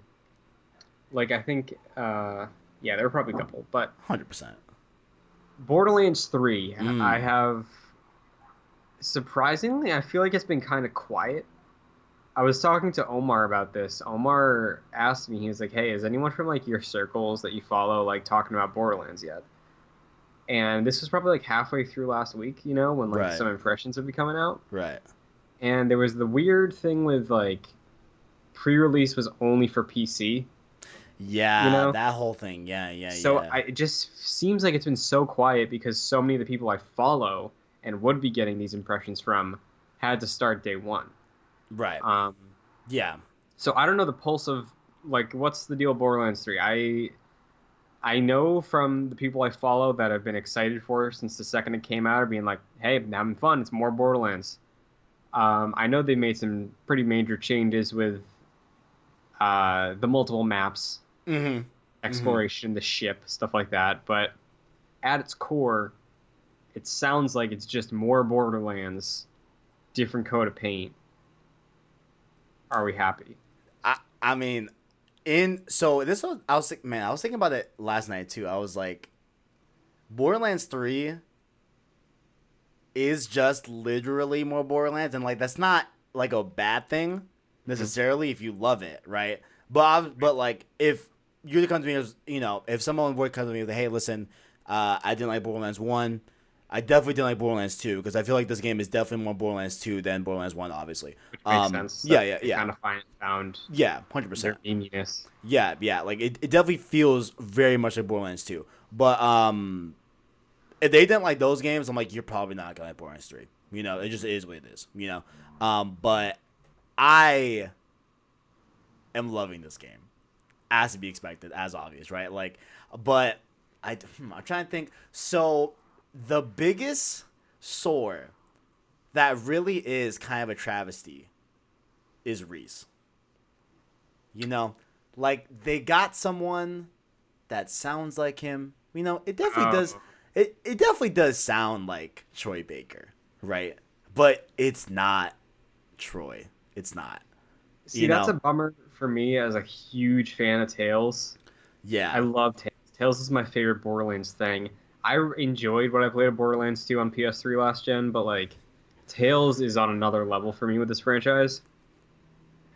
like I think there were probably a couple, but 100%. Borderlands 3, I have surprisingly, I feel like it's been kind of quiet. I was talking to Omar about this. Omar asked me, he was like, hey, is anyone from like your circles that you follow like talking about Borderlands yet? And this was probably like halfway through last week, when like some impressions would be coming out. Right. and there was the weird thing with like pre-release was only for PC, you Yeah, know? that whole thing. Yeah, yeah, So yeah. it just seems like it's been so quiet because so many of the people I follow and would be getting these impressions from had to start day one. Right. Um, Yeah. so I don't know the pulse of like what's the deal with Borderlands 3. I know from the people I follow that have been excited for it since the second it came out, are being like, "Hey, I'm having fun. It's more Borderlands." I know they made some pretty major changes with the multiple maps, Mm-hmm. Mm-hmm. exploration, the ship, stuff like that. But at its core, it sounds like it's just more Borderlands, different coat of paint. Are we happy? I mean, in so this was I was man, I was thinking about it last night too. I was like, Borderlands 3 is just literally more Borderlands, and like that's not like a bad thing Mhm. necessarily if you love it, right? But like if you to come to me as if someone were to come to me with, hey, listen, I didn't like Borderlands 1. I definitely didn't like Borderlands 2 because I feel like this game is definitely more Borderlands 2 than Borderlands 1, obviously. Which makes sense Yeah, that yeah, they yeah, kind of found yeah, 100%. their meaniness. Yeah, yeah, like it definitely feels very much like Borderlands 2. But if they didn't like those games, I'm like, you're probably not gonna like Borderlands 3. It just is what it is. But I am loving this game, as to be expected, as obvious, right? Like, but I'm trying to think. So the biggest sore that really is kind of a travesty is Reese. You know, like they got someone that sounds like him. It definitely does. Oh, It definitely does sound like Troy Baker, right? But it's not Troy. It's not. see, You that's a know? bummer for me as a huge fan of Tales. I Yeah. love Tales. Tales is my favorite Borderlands thing. I enjoyed what I played of Borderlands 2 on PS3 last gen, but like Tales is on another level for me with this franchise.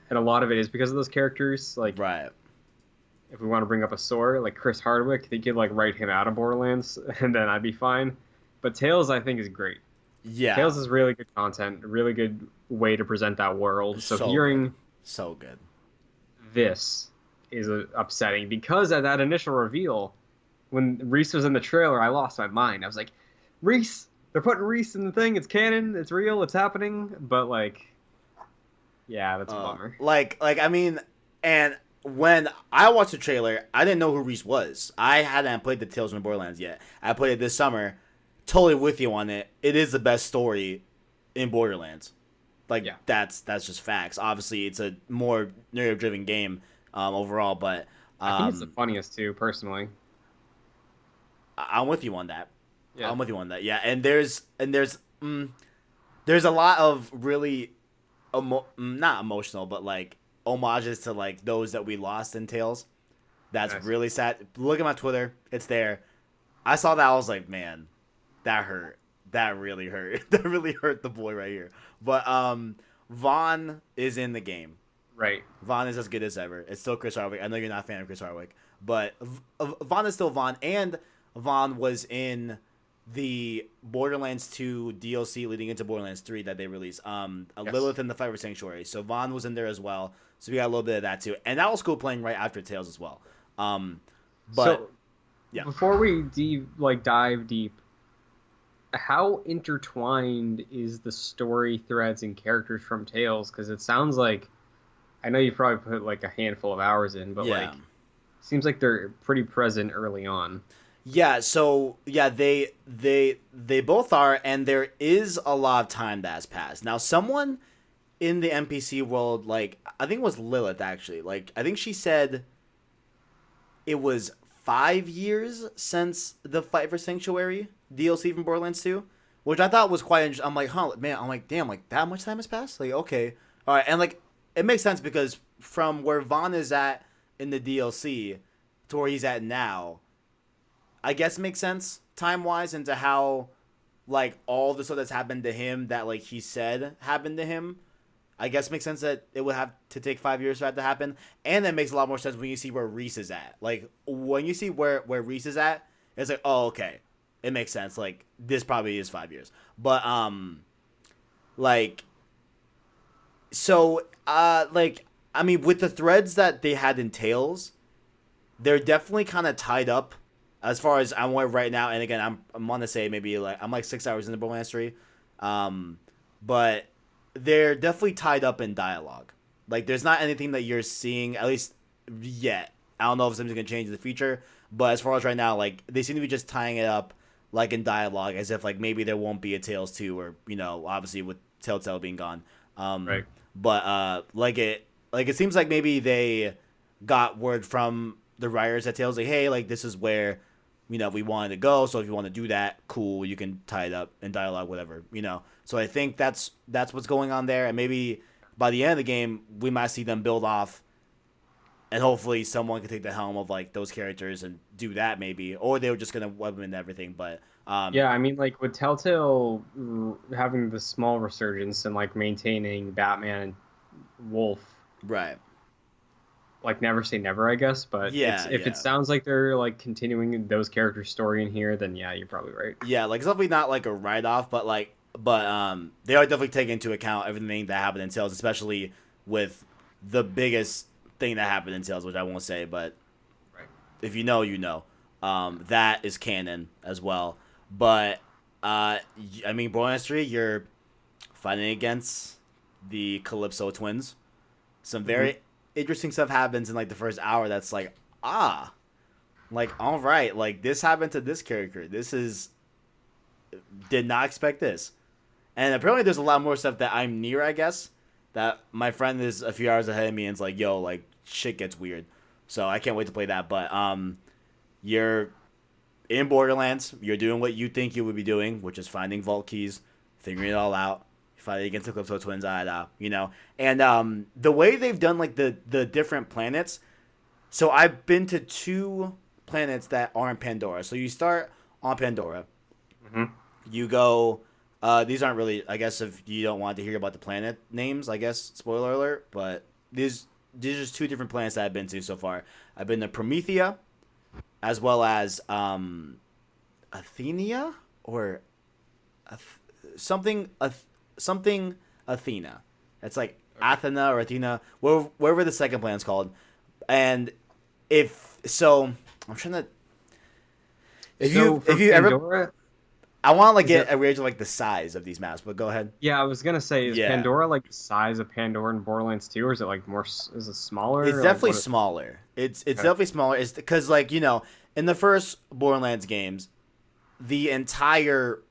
And a lot of it is because of those characters. Like, Right. if we want to bring up a sore, like Chris Hardwick, they could like write him out of Borderlands, and then I'd be fine. But Tales, I think, is great. Yeah. Tales is really good content, a really good way to present that world. So So good. hearing So good. this is upsetting because at that initial reveal, when Reese was in the trailer, I lost my mind. I was like, Reese, they're putting Reese in the thing. It's canon. It's real. It's happening. But like, yeah, that's a bummer. Like I mean, and when I watched the trailer, I didn't know who Reese was. I hadn't played the Tales from the Borderlands yet. I played it this summer. Totally with you on it. It is the best story in Borderlands. Like Yeah, that's just facts. Obviously, it's a more narrative driven game overall, but I think it's the um, funniest too, personally. I'm with you on that. Yeah. I'm with you on that. Yeah, and there's a lot of really not emotional, but like homages to like those that we lost in Tales. That's Nice. really sad. Look at my Twitter; it's there. I saw that. I was like, man, that hurt. That really hurt. That really hurt the boy right here. But Vaughn is in the game. Right. Vaughn is as good as ever. It's still Chris Hardwick. I know you're not a fan of Chris Hardwick, but Vaughn is still Vaughn, and Vaughn was in the Borderlands 2 DLC leading into Borderlands 3 that they released. A Yes. Lilith in the Fiber Sanctuary. So Vaughn was in there as well. So we got a little bit of that too, and that was cool playing right after Tales as well. Um, but So yeah, before we dive deep, how intertwined is the story threads and characters from Tales? Because it sounds like I know you probably put like a handful of hours in, but yeah. like seems like they're pretty present early on. Yeah, so yeah, they both are, and there is a lot of time that has passed. Now, someone in the NPC world, like I think it was Lilith actually, like I think she said it was 5 years since the Fight for Sanctuary DLC from Borderlands 2, which I thought was quite interesting. I'm like, huh, man, I'm like, damn, like that much time has passed? Like, okay, all right, and like it makes sense because from where Vaughn is at in the DLC to where he's at now, I guess makes sense time wise into how like all the stuff that's happened to him that like he said happened to him. I guess makes sense that it would have to take 5 years for that to happen, and that makes a lot more sense when you see where Reese is at. Like when you see where Reese is at, it's like, oh, okay, it makes sense. Like this probably is 5 years, but like So, like, I mean, with the threads that they had in Tails, they're definitely kind of tied up as far as I'm aware right now. And again, I'm want to say maybe like I'm like 6 hours in the Borderlands 3, um, but they're definitely tied up in dialogue. Like, there's not anything that you're seeing at least yet. I don't know if something's gonna change in the future, but as far as right now, like they seem to be just tying it up like in dialogue, as if like maybe there won't be a Tales 2, or obviously with Telltale being gone. Um, Right. but it seems like maybe they got word from the writers at Tales like, hey, like this is where we wanted to go. So if you want to do that, cool, you can tie it up in dialogue, whatever. So I think that's what's going on there, and maybe by the end of the game, we might see them build off, and hopefully someone can take the helm of like those characters and do that maybe, or they were just gonna web them into everything. But Yeah, I mean, like with Telltale having the small resurgence and like maintaining Batman and Wolf, right, like never say never, I guess. But it's yeah, if it yeah. sounds like they're like continuing those characters' story in here, then yeah, you're probably right. Yeah, like it's definitely not like a write off, but they are definitely taking into account everything that happened in Tales, especially with the biggest thing that happened in Tales, which I won't say, but Right. if you know, you know. That is canon as well. But I mean, Borderlands 3, you're fighting against the Calypso twins. Some Hmm. very interesting stuff happens in like the first hour. That's like, ah, like all right, like this happened to this character. This is did not expect this. And apparently, there's a lot more stuff that I'm near. I guess that my friend is a few hours ahead of me and it's like, yo, like shit gets weird. So I can't wait to play that. But you're in Borderlands. You're doing what you think you would be doing, which is finding vault keys, figuring it all out, fighting against the Calypso twins, And the way they've done like the different planets. So I've been to two planets that are in Pandora. So you start on Pandora. Hmm. You go. These aren't really. I guess if you don't want to hear about the planet names, I guess spoiler alert. But these are just two different planets that I've been to so far. I've been to Promethea, as well as Athenia or something something Athena. It's like Okay. Athena or Athena, wherever the second planet's called. And if so, I'm trying to. So If for you ever, Pandora, I want to like is it? get a range of like the size of these maps, but go ahead. Yeah, I was gonna say, is Yeah, Pandora like the size of Pandora in Borderlands 2, or is it like more? Is it it's smaller? Like definitely what? smaller. It's Okay. definitely smaller. It's because like in the first Borderlands games, the entire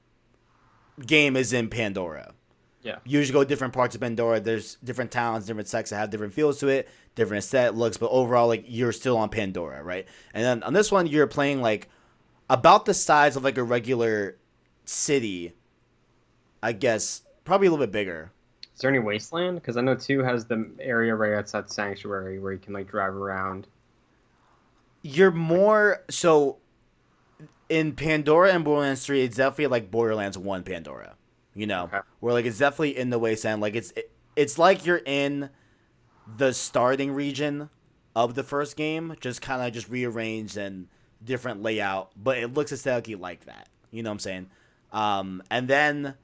game is in Pandora. Yeah. You usually go different parts of Pandora. There's different towns, different sects that have different feels to it, different aesthetic looks, but overall, like you're still on Pandora, right? And then on this one, you're playing like about the size of like a regular city, I guess, probably a little bit bigger. Is there any wasteland? Because I know 2 has the area right outside Sanctuary where you can like drive around. You're Like, more so in Pandora and Borderlands 3, it's definitely like Borderlands 1 Pandora. okay. Where like it's definitely in the wasteland. Like it's like you're in the starting region of the first game, just kind of just rearranged and different layout, but it looks aesthetically like that. You know what I'm saying? And then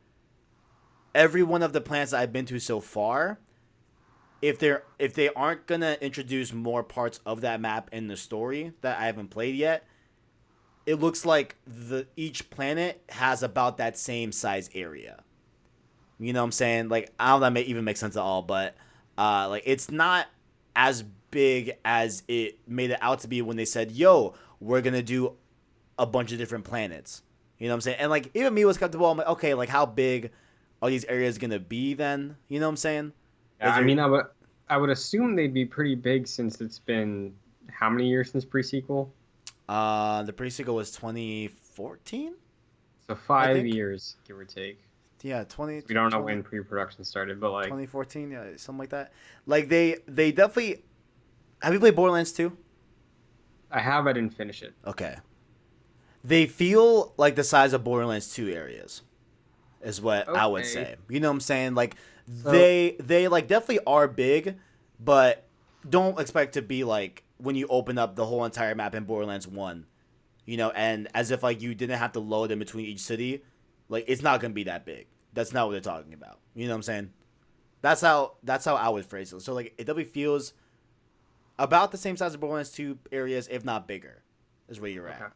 every one of the planets that I've been to so far, if they aren't gonna introduce more parts of that map in the story that I haven't played yet, it looks like the each planet has about that same size area. You know what I'm saying? Like I don't know if that may even make sense at all, but like it's not as big as it made it out to be when they said, "Yo, we're gonna do a bunch of different planets." You know what I'm saying? And like even me was comfortable. I'm like, okay, like how big are these areas gonna be then? You know what I'm saying? Yeah, Is I there mean, I would assume they'd be pretty big since it's been how many years since pre-sequel? the pre-sequel was 2014, So I five think. years, give or take. Yeah, 20 So we don't know 20 when pre-production started, but like 2014, yeah, something like that. Like they definitely. Have you played Borderlands 2? I have, I didn't finish it. Okay. They feel like the size of Borderlands 2 areas, is what I would Okay. say. You know what I'm saying? Like So they like definitely are big, but don't expect to be like when you open up the whole entire map in Borderlands 1, and as if like you didn't have to load in between each city, like it's not going to be that big. That's not what they're talking about. You know what I'm saying? That's how I would phrase it. So like it definitely feels about the same size as Borderlands 2 areas, if not bigger, is where you're Okay. at.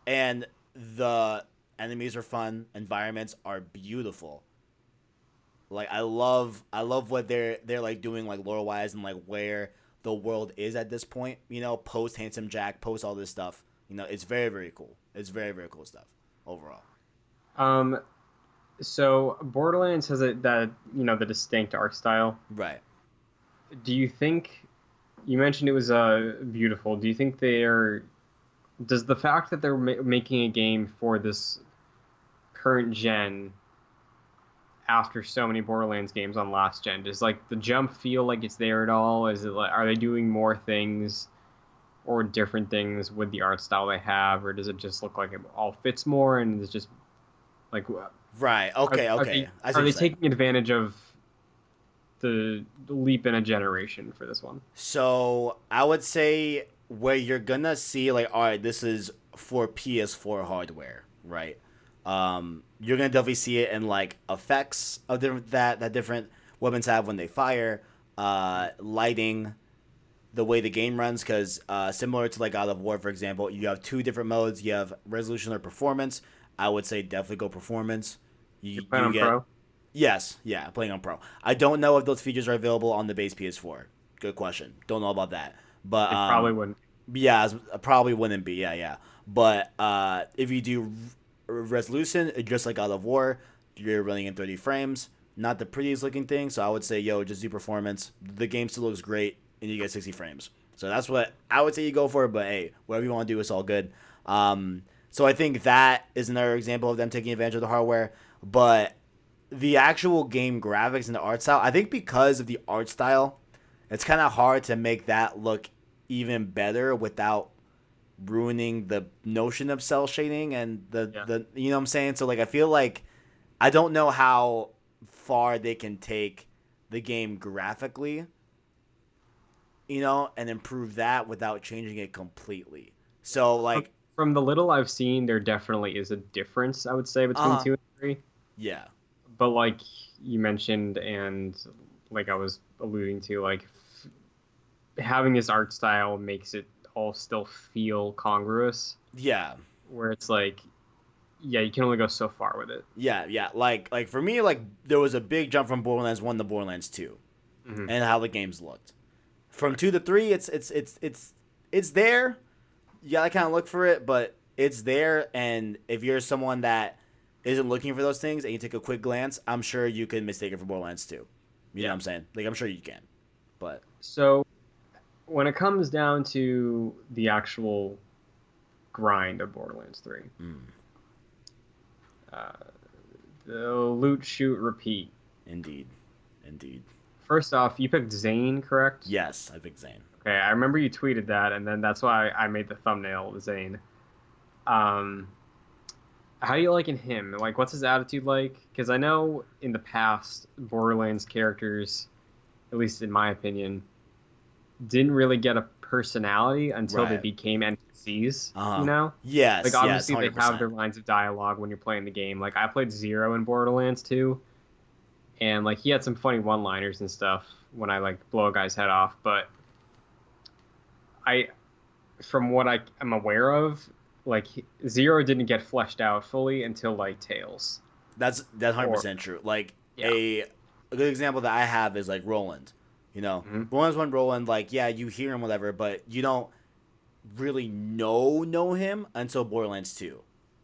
And the enemies are fun, environments are beautiful. Like I love what they're like doing like lore wise and like where the world is at this point. Post Handsome Jack, post all this stuff. It's very very cool. It's very very cool stuff overall. Um, so Borderlands has that the distinct art style. Right. Do you think you mentioned it was beautiful? Do you think they're does the fact that they're making a game for this current gen after so many Borderlands games on last gen, does like the jump feel like it's there at all? Is it like are they doing more things or different things with the art style they have, or does it just look like it all fits more and it's just like Right. are, Okay. are they Okay. I see are what they you're saying. taking advantage of the leap in a generation for this one? So I would say where you're gonna see like, all right, this is for PS4 hardware, right? You're gonna definitely see it in like effects of different that different weapons have when they fire, lighting, the way the game runs, because similar to like God of War, for example, you have two different modes. You have resolution or performance. I would say definitely go performance. You're You playing you on get pro? Yes, yeah, playing on Pro. I don't know if those features are available on the base PS4. Good question. Don't know about that. But They probably wouldn't. yeah, probably wouldn't be. Yeah, yeah. But if you do resolution, just like God of War, you're running in 30 frames. Not the prettiest looking thing, so I would say, yo, just do performance. The game still looks great, and you get 60 frames. So that's what I would say you go for. But hey, whatever you want to do, it's all good. So I think that is another example of them taking advantage of the hardware. But the actual game graphics and the art style, I think because of the art style, it's kind of hard to make that look even better without ruining the notion of cell shading and Yeah. the you know what I'm saying? So like I feel like I don't know how far they can take the game graphically, and improve that without changing it completely. So From, like from the little I've seen, there definitely is a difference, I would say, between uh two and three. yeah. But like you mentioned, and like I was alluding to, like having this art style makes it all still feel congruous, Yeah. where it's like, yeah, you can only go so far with it. Yeah, yeah. Like for me, like there was a big jump from Borderlands 1 to Borderlands 2 Hmm. and how the games looked. From Right. 2 to 3, it's there. You gotta kind of look for it, but it's there. And if you're someone that isn't looking for those things and you take a quick glance, I'm sure you can mistake it for Borderlands 2. You know what Yeah. I'm saying? Like I'm sure you can. But So when it comes down to the actual grind of Borderlands 3, mm, uh, the loot, shoot, repeat. indeed, indeed. First off, you picked Zane, correct? Yes, I picked Zane. Okay, I remember you tweeted that, and then that's why I made the thumbnail of Zane. Um, how do you liking him? Like, what's his attitude like? Because I know in the past, Borderlands characters, at least in my opinion, didn't really get a personality until they Right. became NPCs, Uh huh. you know? Like, Yes. Yes. obviously, they hundred have percent. their lines of dialogue when you're playing the game. Like, I played Zero in Borderlands 2, and, like, he had some funny one-liners and stuff when I, like, blow a guy's head off, but I from what I am aware of, like Zero didn't get fleshed out fully until like Tails. That's hundred Or percent true. Like yeah. a good example that I have is like Roland. Hmm. Roland's one Roland. Like yeah, you hear him whatever, but you don't really know him until Borderlands 2,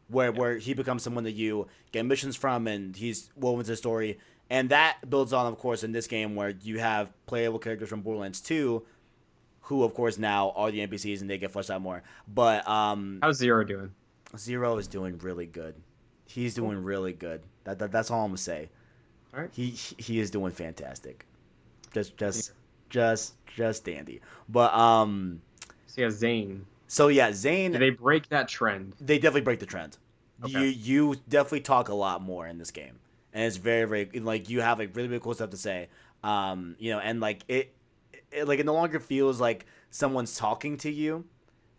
where Yeah. he becomes someone that you get missions from, and he's woven into the story, and that builds on, of course, in this game where you have playable characters from Borderlands 2, who of course now are the NPCs and they get fleshed out more. But How's Zero doing? Zero is doing really good. He's Cool. doing really good. That's all I'm gonna say. All right. He is doing fantastic. Just Good to just hear. just dandy. But So yeah, Zane. so yeah, Do Zane, they break that trend? they definitely break the trend. Okay. You definitely talk a lot more in this game, and it's very very like you have like really really cool stuff to say. And like it like it no longer feels like someone's talking to you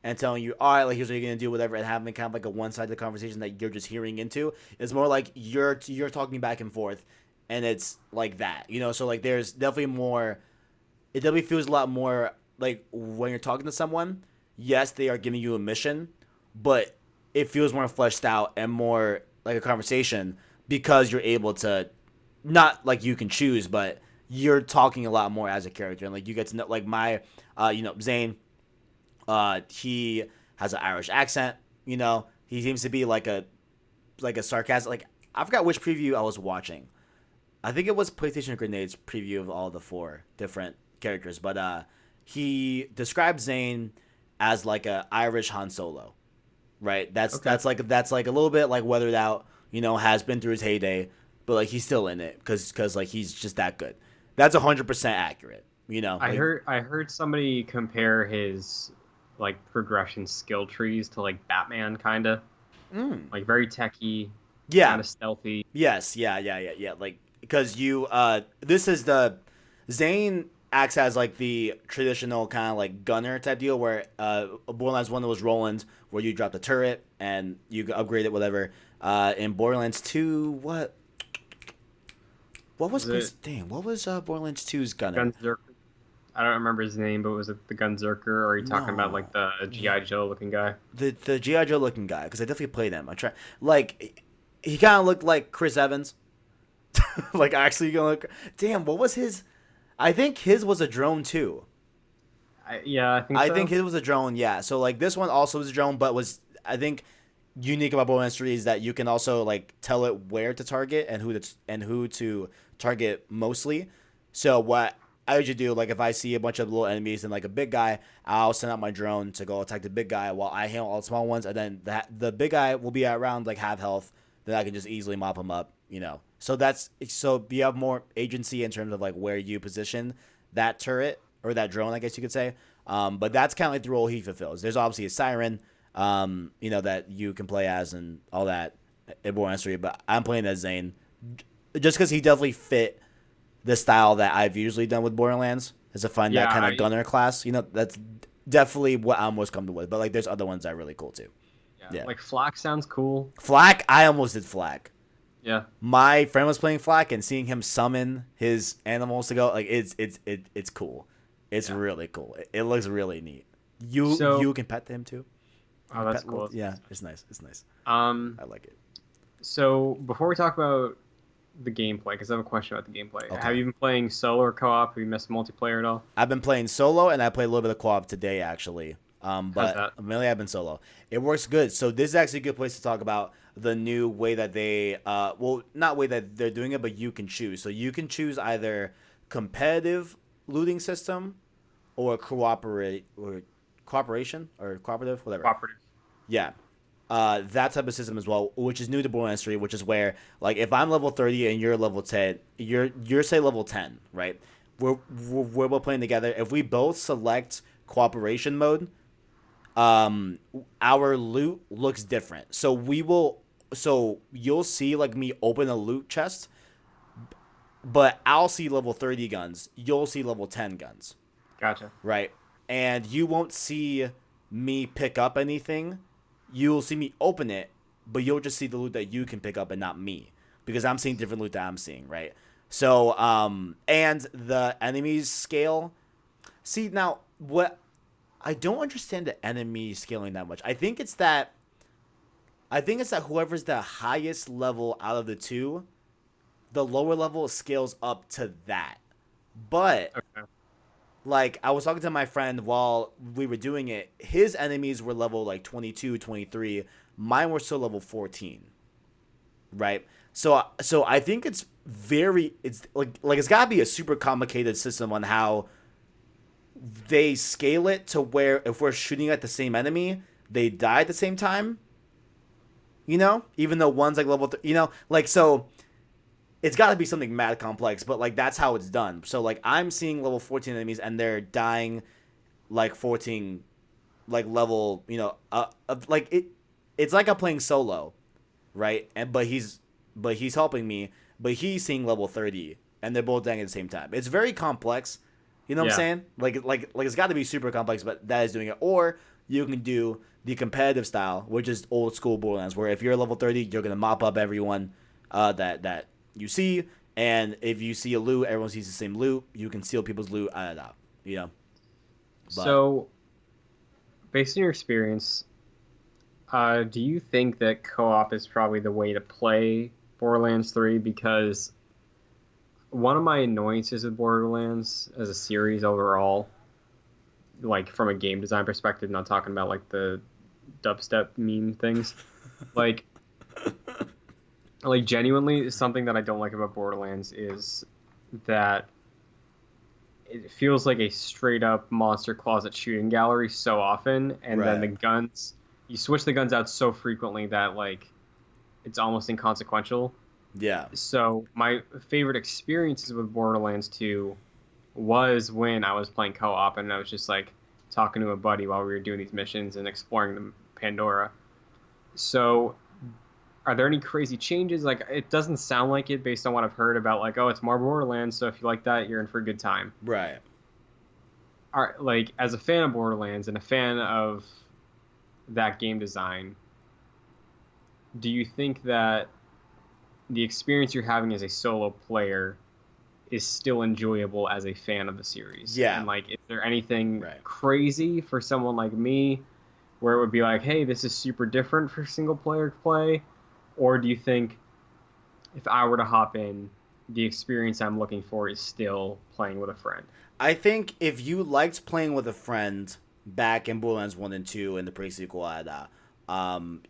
and telling you, all right, like here's what you're gonna do, whatever, and having kind of like a one sided conversation that you're just hearing into. It's more like you're talking back and forth, and it's like that, you know. So like there's definitely more. It definitely feels a lot more like when you're talking to someone. Yes, they are giving you a mission, but it feels more fleshed out and more like a conversation because you're able to, not like you can choose, but you're talking a lot more as a character, and like you get to know like my, Zane. He has an Irish accent. You know, he seems to be like a sarcastic. Like I forgot which preview I was watching. I think it was PlayStation Grenade's preview of all the four different characters, but he described Zane as like a Irish Han Solo, right? That's Okay. that's like a little bit like weathered out, you know, has been through his heyday, but like he's still in it because like he's just that good. That's 100% accurate, you know. I Like heard somebody compare his like progression skill trees to like Batman kind of like very techy, yeah, kind of stealthy. yes, yeah. Like because you this is the Zane acts as like the traditional kind of like gunner type deal where Borderlands 1 was Roland where you drop the turret and you upgrade it whatever. In Borderlands 2, what was Was it what was Borderlands 2's gunner? Gunzerker? I don't remember his name, but was it the Gunzerker? Or are you talking about like No. the GI Joe looking guy? The GI Joe looking guy because I definitely played him. I try like he kind of looked like Chris Evans. Like actually gonna look. Damn, what was his? I think his was a drone too. Yeah, I think I think so. his was a drone. Yeah. So like this one also was a drone, but was I think unique about Borderlands 3 is that you can also like tell it where to target and who to target mostly. So what I usually do, like if I see a bunch of little enemies and like a big guy, I'll send out my drone to go attack the big guy while I handle all the small ones, and then the big guy will be at around like half health. Then I can just easily mop him up, you know. So you have more agency in terms of like where you position that turret or that drone, I guess you could say. But that's kind of like the role he fulfills. There's obviously a siren, you know, that you can play as and all that in Borderlands 3, but I'm playing as Zane just because he definitely fit the style that I've usually done with Borderlands is to find Yeah, that kind of I gunner class. You know, that's definitely what I'm most comfortable with. But like, there's other ones that are really cool too. yeah, Yeah, like Flak sounds cool. Flak. I almost did Flak. Yeah, My friend was playing Flak and seeing him summon his animals to go like it's cool. It's yeah. really cool. It looks really neat. So, You can pet them too. oh, that's Pet cool. little, yeah, it's nice. It's nice. Um, I like it. so before we talk about the gameplay, because I have a question about the gameplay. Have Okay. you been playing solo or co-op? Have you missed multiplayer at all? I've been playing solo and I played a little bit of co-op today actually. How's But that? mainly I've been solo. It works good. So this is actually a good place to talk about the new way that they well, not way that they're doing it, but you can choose. So you can choose either competitive looting system or cooperation or cooperative, whatever. Cooperative. Yeah. That type of system as well, which is new to Borderlands 3, which is where like if I'm level 30 and you're level 10, you're say level 10, right? We're both playing together. If we both select cooperation mode, our loot looks different. So you'll see like me open a loot chest, but I'll see level 30 guns. You'll see level 10 guns, Gotcha. right? And you won't see me pick up anything. You'll see me open it, but you'll just see the loot that you can pick up and not me because I'm seeing different loot that I'm seeing, right? So, and the enemies scale. See, now, what I don't understand the enemy scaling that much. I think it's that whoever's the highest level out of the two, the lower level scales up to that. But Okay. like I was talking to my friend while we were doing it, his enemies were level like 22, 23. Mine were still level 14, right? So I think it's like it's got to be a super complicated system on how they scale it to where if we're shooting at the same enemy, they die at the same time, you know? Even though one's like you know, like so it's got to be something mad complex, but like that's how it's done. So like I'm seeing level 14 enemies and they're dying like 14 like level, you know, like it's like I'm playing solo, right? And but he's helping me, but he's seeing level 30 and they're both dying at the same time. It's very complex. You know what I'm Yeah. saying? Like it's got to be super complex, but that is doing it. Or you can do the competitive style, which is old school Borderlands, where if you're level 30, you're gonna mop up everyone that you see, And if you see a loot, everyone sees the same loot. You can steal people's loot. You know. But So, based on your experience, do you think that co-op is probably the way to play Borderlands 3? Because one of my annoyances with Borderlands as a series overall, like from a game design perspective, not talking about like the dubstep meme things, like genuinely something that I don't like about Borderlands is that it feels like a straight up monster closet shooting gallery so often, and then the right. guns, you switch the guns out so frequently that like it's almost inconsequential. Yeah. So my favorite experiences with Borderlands 2 was when I was playing co-op and I was just like talking to a buddy while we were doing these missions and exploring the Pandora. So are there any crazy changes? Like it doesn't sound like it based on what I've heard about like, oh, it's more Borderlands, so if you like that, you're in for a good time. Right. Are like as a fan of Borderlands and a fan of that game design, do you think that the experience you're having as a solo player is still enjoyable as a fan of the series? Yeah. And like, is there anything Right. crazy for someone like me where it would be like, hey, this is super different for single player play? Or do you think if I were to hop in, the experience I'm looking for is still playing with a friend? I think if you liked playing with a friend back in Borderlands 1 and 2 and the pre-sequel,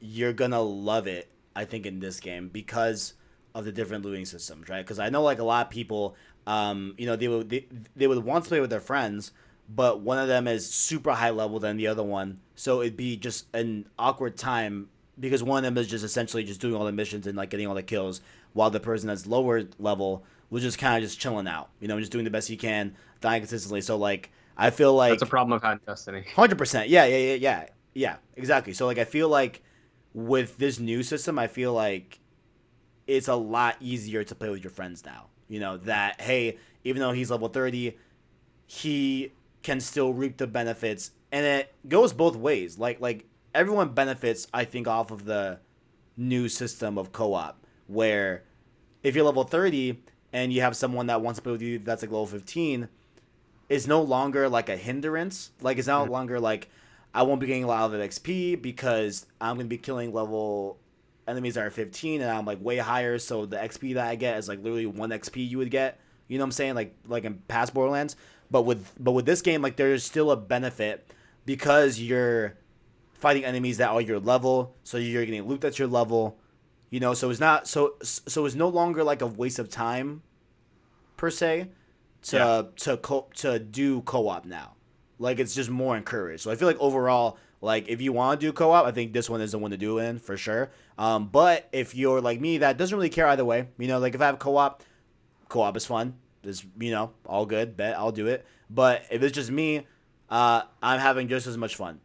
you're gonna love it, I think, in this game because of the different looting systems, right? Because I know like a lot of people, they would want to play with their friends, but one of them is super high level than the other one, so it'd be just an awkward time because one of them is just essentially just doing all the missions and like getting all the kills, while the person that's lower level was just kind of just chilling out, just doing the best he can, dying consistently. So like I feel That's a like problem I've had in Destiny. 100%, yeah, exactly. So like I feel like with this new system, I feel like it's a lot easier to play with your friends now. That hey, even though he's level 30, he can still reap the benefits, and it goes both ways. Like everyone benefits, I think, off of the new system of co-op, where if you're level 30 and you have someone that wants to play with you that's like level 15, it's no longer like a hindrance. Like it's no longer like I won't be getting a lot of XP because I'm gonna be killing level enemies that are 15 and I'm like way higher, so the XP that I get is like literally 1 XP you would get. You know what I'm saying? Like in past Borderlands. But with this game, like there's still a benefit because you're fighting enemies that are your level, so you're getting loot that's your level. So it's not so it's no longer like a waste of time per se to do co-op now. Like it's just more encouraged. So I feel like overall, like if you want to do co-op, I think this one is the one to do it in for sure. But if you're like me that doesn't really care either way, like if I have co-op is fun. It's all good. Bet I'll do it. But if it's just me, I'm having just as much fun.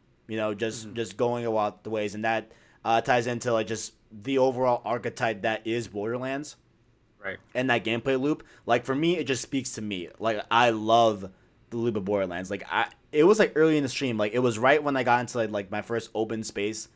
Just going about the ways, and that ties into like just the overall archetype that is Borderlands. Right. And that gameplay loop, like for me, it just speaks to me. Like I love the loop of Borderlands. Like it was like early in the stream. Like it was right when I got into like my first open space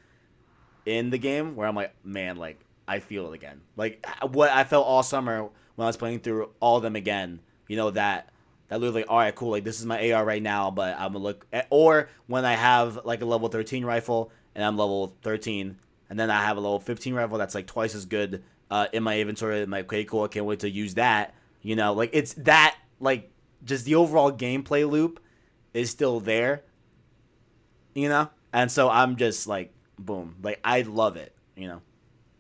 in the game, where I'm like, man, like I feel it again. Like what I felt all summer when I was playing through all of them again. That literally, all right, cool. Like this is my AR right now, but I'm gonna look at, or when I have like a level 13 rifle and I'm level 13, and then I have a level 15 rifle that's like twice as good in my inventory. I'm like, okay, cool. I can't wait to use that. Like it's that, like just the overall gameplay loop is still there. And so I'm just like, boom, like I love it.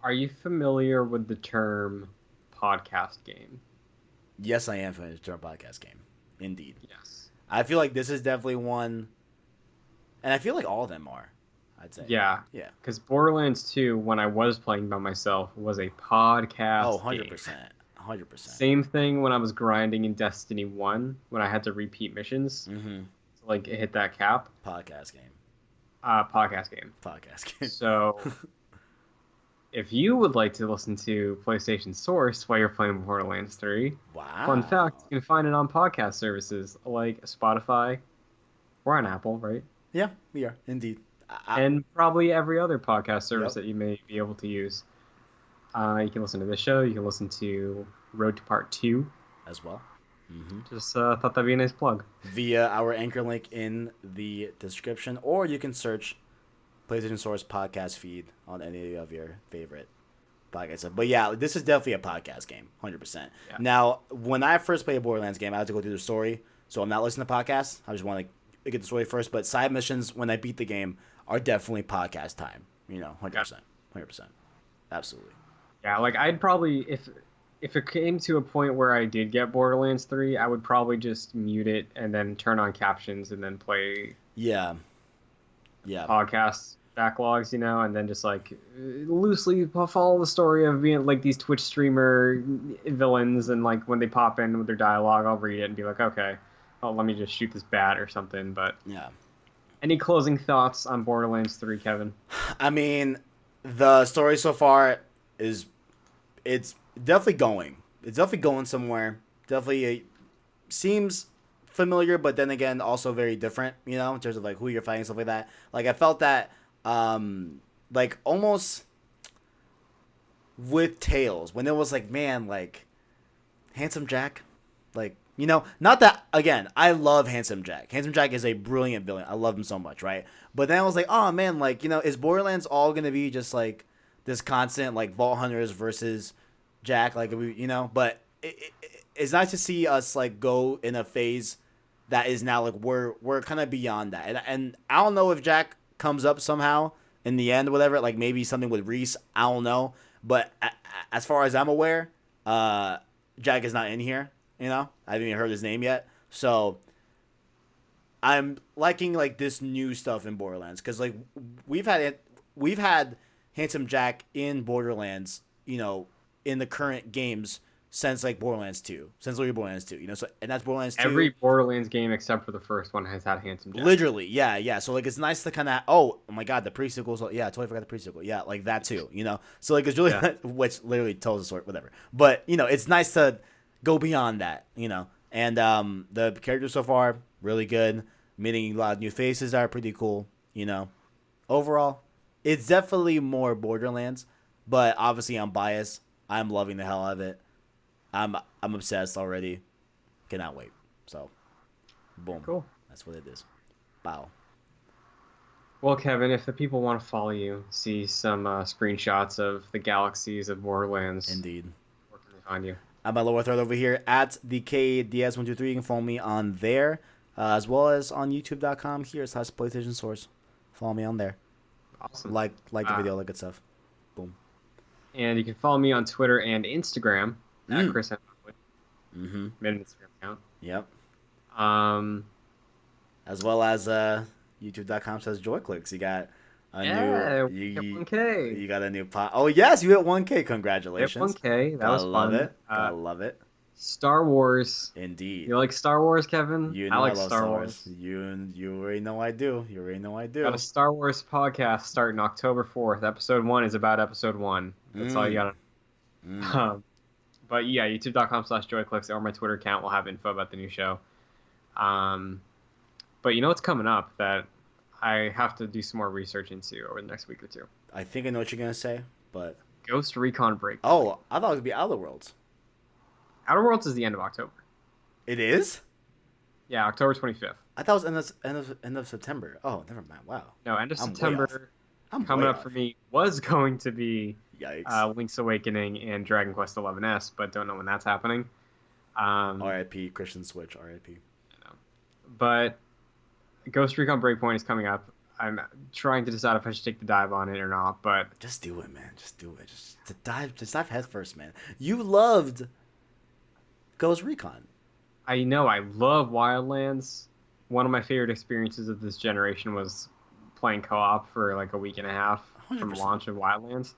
Are you familiar with the term podcast game? Yes, I am familiar with the term podcast game. Indeed. Yes. I feel like this is definitely one, and I feel like all of them are. I'd say. Yeah. Yeah. Because Borderlands 2, when I was playing by myself, was a podcast Oh, 100%. game. 100%. Same thing when I was grinding in Destiny 1, when I had to repeat missions. Mm-hmm. To, like, hit that cap. Podcast game. Podcast game. Podcast game. So, if you would like to listen to PlayStation Source while you're playing Borderlands 3, Wow. fun fact, you can find it on podcast services like Spotify or on Apple, right? Yeah, we are. Indeed. And probably every other podcast service Yep. that you may be able to use. You can listen to this show. You can listen to Road to Part 2. as well. Mm-hmm. Just thought that'd be a nice plug. Via our anchor link in the description, or you can search PlayStation Source podcast feed on any of your favorite podcasts. But yeah, this is definitely a podcast game, 100%. Yeah. Now, when I first played a Borderlands game, I had to go through the story, so I'm not listening to podcasts. I just want to get the story first. But side missions, when I beat the game, are definitely podcast time. 100%. 100%. Absolutely. Yeah, like I'd probably, if it came to a point where I did get Borderlands 3, I would probably just mute it and then turn on captions and then play Yeah. podcast backlogs, and then just like loosely follow the story of being like these Twitch streamer villains, and like when they pop in with their dialogue, I'll read it and be like, okay, oh, let me just shoot this bat or something. But yeah. Any closing thoughts on Borderlands 3, Kevin? I mean, the story so far it's definitely going. It's definitely going somewhere. Definitely seems familiar, but then again, also very different, in terms of like who you're fighting, stuff like that. Like I felt that, like almost with Tails, when it was like, man, like Handsome Jack, like, not that, again, I love Handsome Jack. Handsome Jack is a brilliant villain. I love him so much, right? But then I was like, oh man, like, is Borderlands all gonna be just like this constant like Vault Hunters versus Jack, like, but it's nice to see us like go in a phase that is now like we're kind of beyond that, and I don't know if Jack comes up somehow in the end, whatever, like maybe something with Reese, I don't know, but as far as I'm aware, Jack is not in here. I haven't even heard his name yet, so I'm liking like this new stuff in Borderlands, because like we've had Handsome Jack in Borderlands, in the current games since like Borderlands 2, since literally Borderlands 2, so, and that's Borderlands 2. Every Borderlands game except for the first one has had Handsome Jack. Literally, yeah. So like it's nice to kind of, oh my god, the pre-sequels, yeah, I totally forgot the pre-sequel, yeah, like that too, So like it's really, which literally tells the story, whatever. But it's nice to go beyond that, And the characters so far really good, meeting a lot of new faces that are pretty cool, Overall, it's definitely more Borderlands, but obviously I'm biased. I'm loving the hell out of it. I'm obsessed already. Cannot wait. So, boom. Cool. That's what it is. Bow. Well, Kevin, if the people want to follow you, see some screenshots of the galaxies of Borderlands. Indeed. Where can they find you? I'm my lower third over here at the KDS123. You can follow me on there, as well as on YouTube.com. Here's PlayStation Source. Follow me on there. Awesome. Like the video, like good stuff. Boom. And you can follow me on Twitter and Instagram at Chris M. Mm-hmm. Made an Instagram account. Yep. As well as YouTube.com/JoyClicks. You got a new. You 1K. You got a new pot. Oh yes, you hit 1K. Congratulations. Hit 1K. That was fun. I love it. Star Wars. Indeed. You like Star Wars, Kevin? I like love Star Wars. You already know I do. Got a Star Wars podcast starting October 4th. Episode 1 is about Episode 1. That's all you gotta. But yeah, youtube.com/joyclicks or my Twitter account will have info about the new show. But what's coming up that I have to do some more research into over the next week or two? I think I know what you're gonna say, but Ghost Recon Break. Oh, I thought it would be Outer Worlds. Outer Worlds is the end of October. It is? Yeah, October 25th. I thought it was end of September. Oh, never mind. Wow. No, end of September. Coming up for me was going to be Link's Awakening and Dragon Quest XI-S, but don't know when that's happening. R.I.P. Christian Switch. R.I.P. I know. But Ghost Recon Breakpoint is coming up. I'm trying to decide if I should take the dive on it or not, but just do it, man. Just do it. Just dive head first, man. You loved Ghost Recon. I know. I love Wildlands. One of my favorite experiences of this generation was playing co-op for like a week and a half 100%. From launch of Wildlands.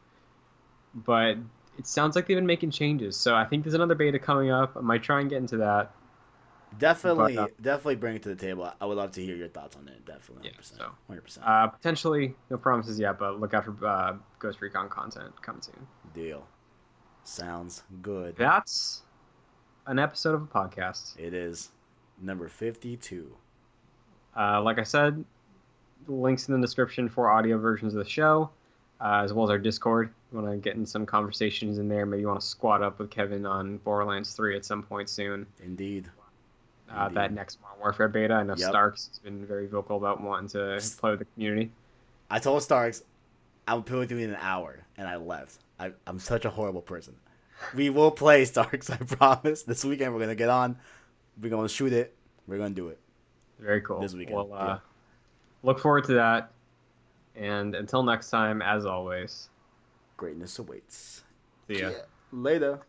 But it sounds like they've been making changes, so I think there's another beta coming up. I might try and get into that. Definitely bring it to the table. I would love to hear your thoughts on it. Definitely, 100%. So 100%. Potentially, no promises yet, but look out for Ghost Recon content coming soon. Deal. Sounds good. That's an episode of a podcast. It is number 52. Like I said, links in the description for audio versions of the show. as well as our Discord. You want to get in some conversations in there. Maybe you want to squat up with Kevin on Borderlands 3 at some point soon. Indeed. That next Modern Warfare beta. I know Yep. Starks has been very vocal about wanting to play with the community. I told Starks I'm playing through in an hour, and I left. I'm such a horrible person. We will play, Starks, I promise. This weekend we're going to get on. We're going to shoot it. We're going to do it. Very cool. This weekend. Well, Yeah. look forward to that. And until next time, as always, Greatness awaits. see ya. Yeah. Later.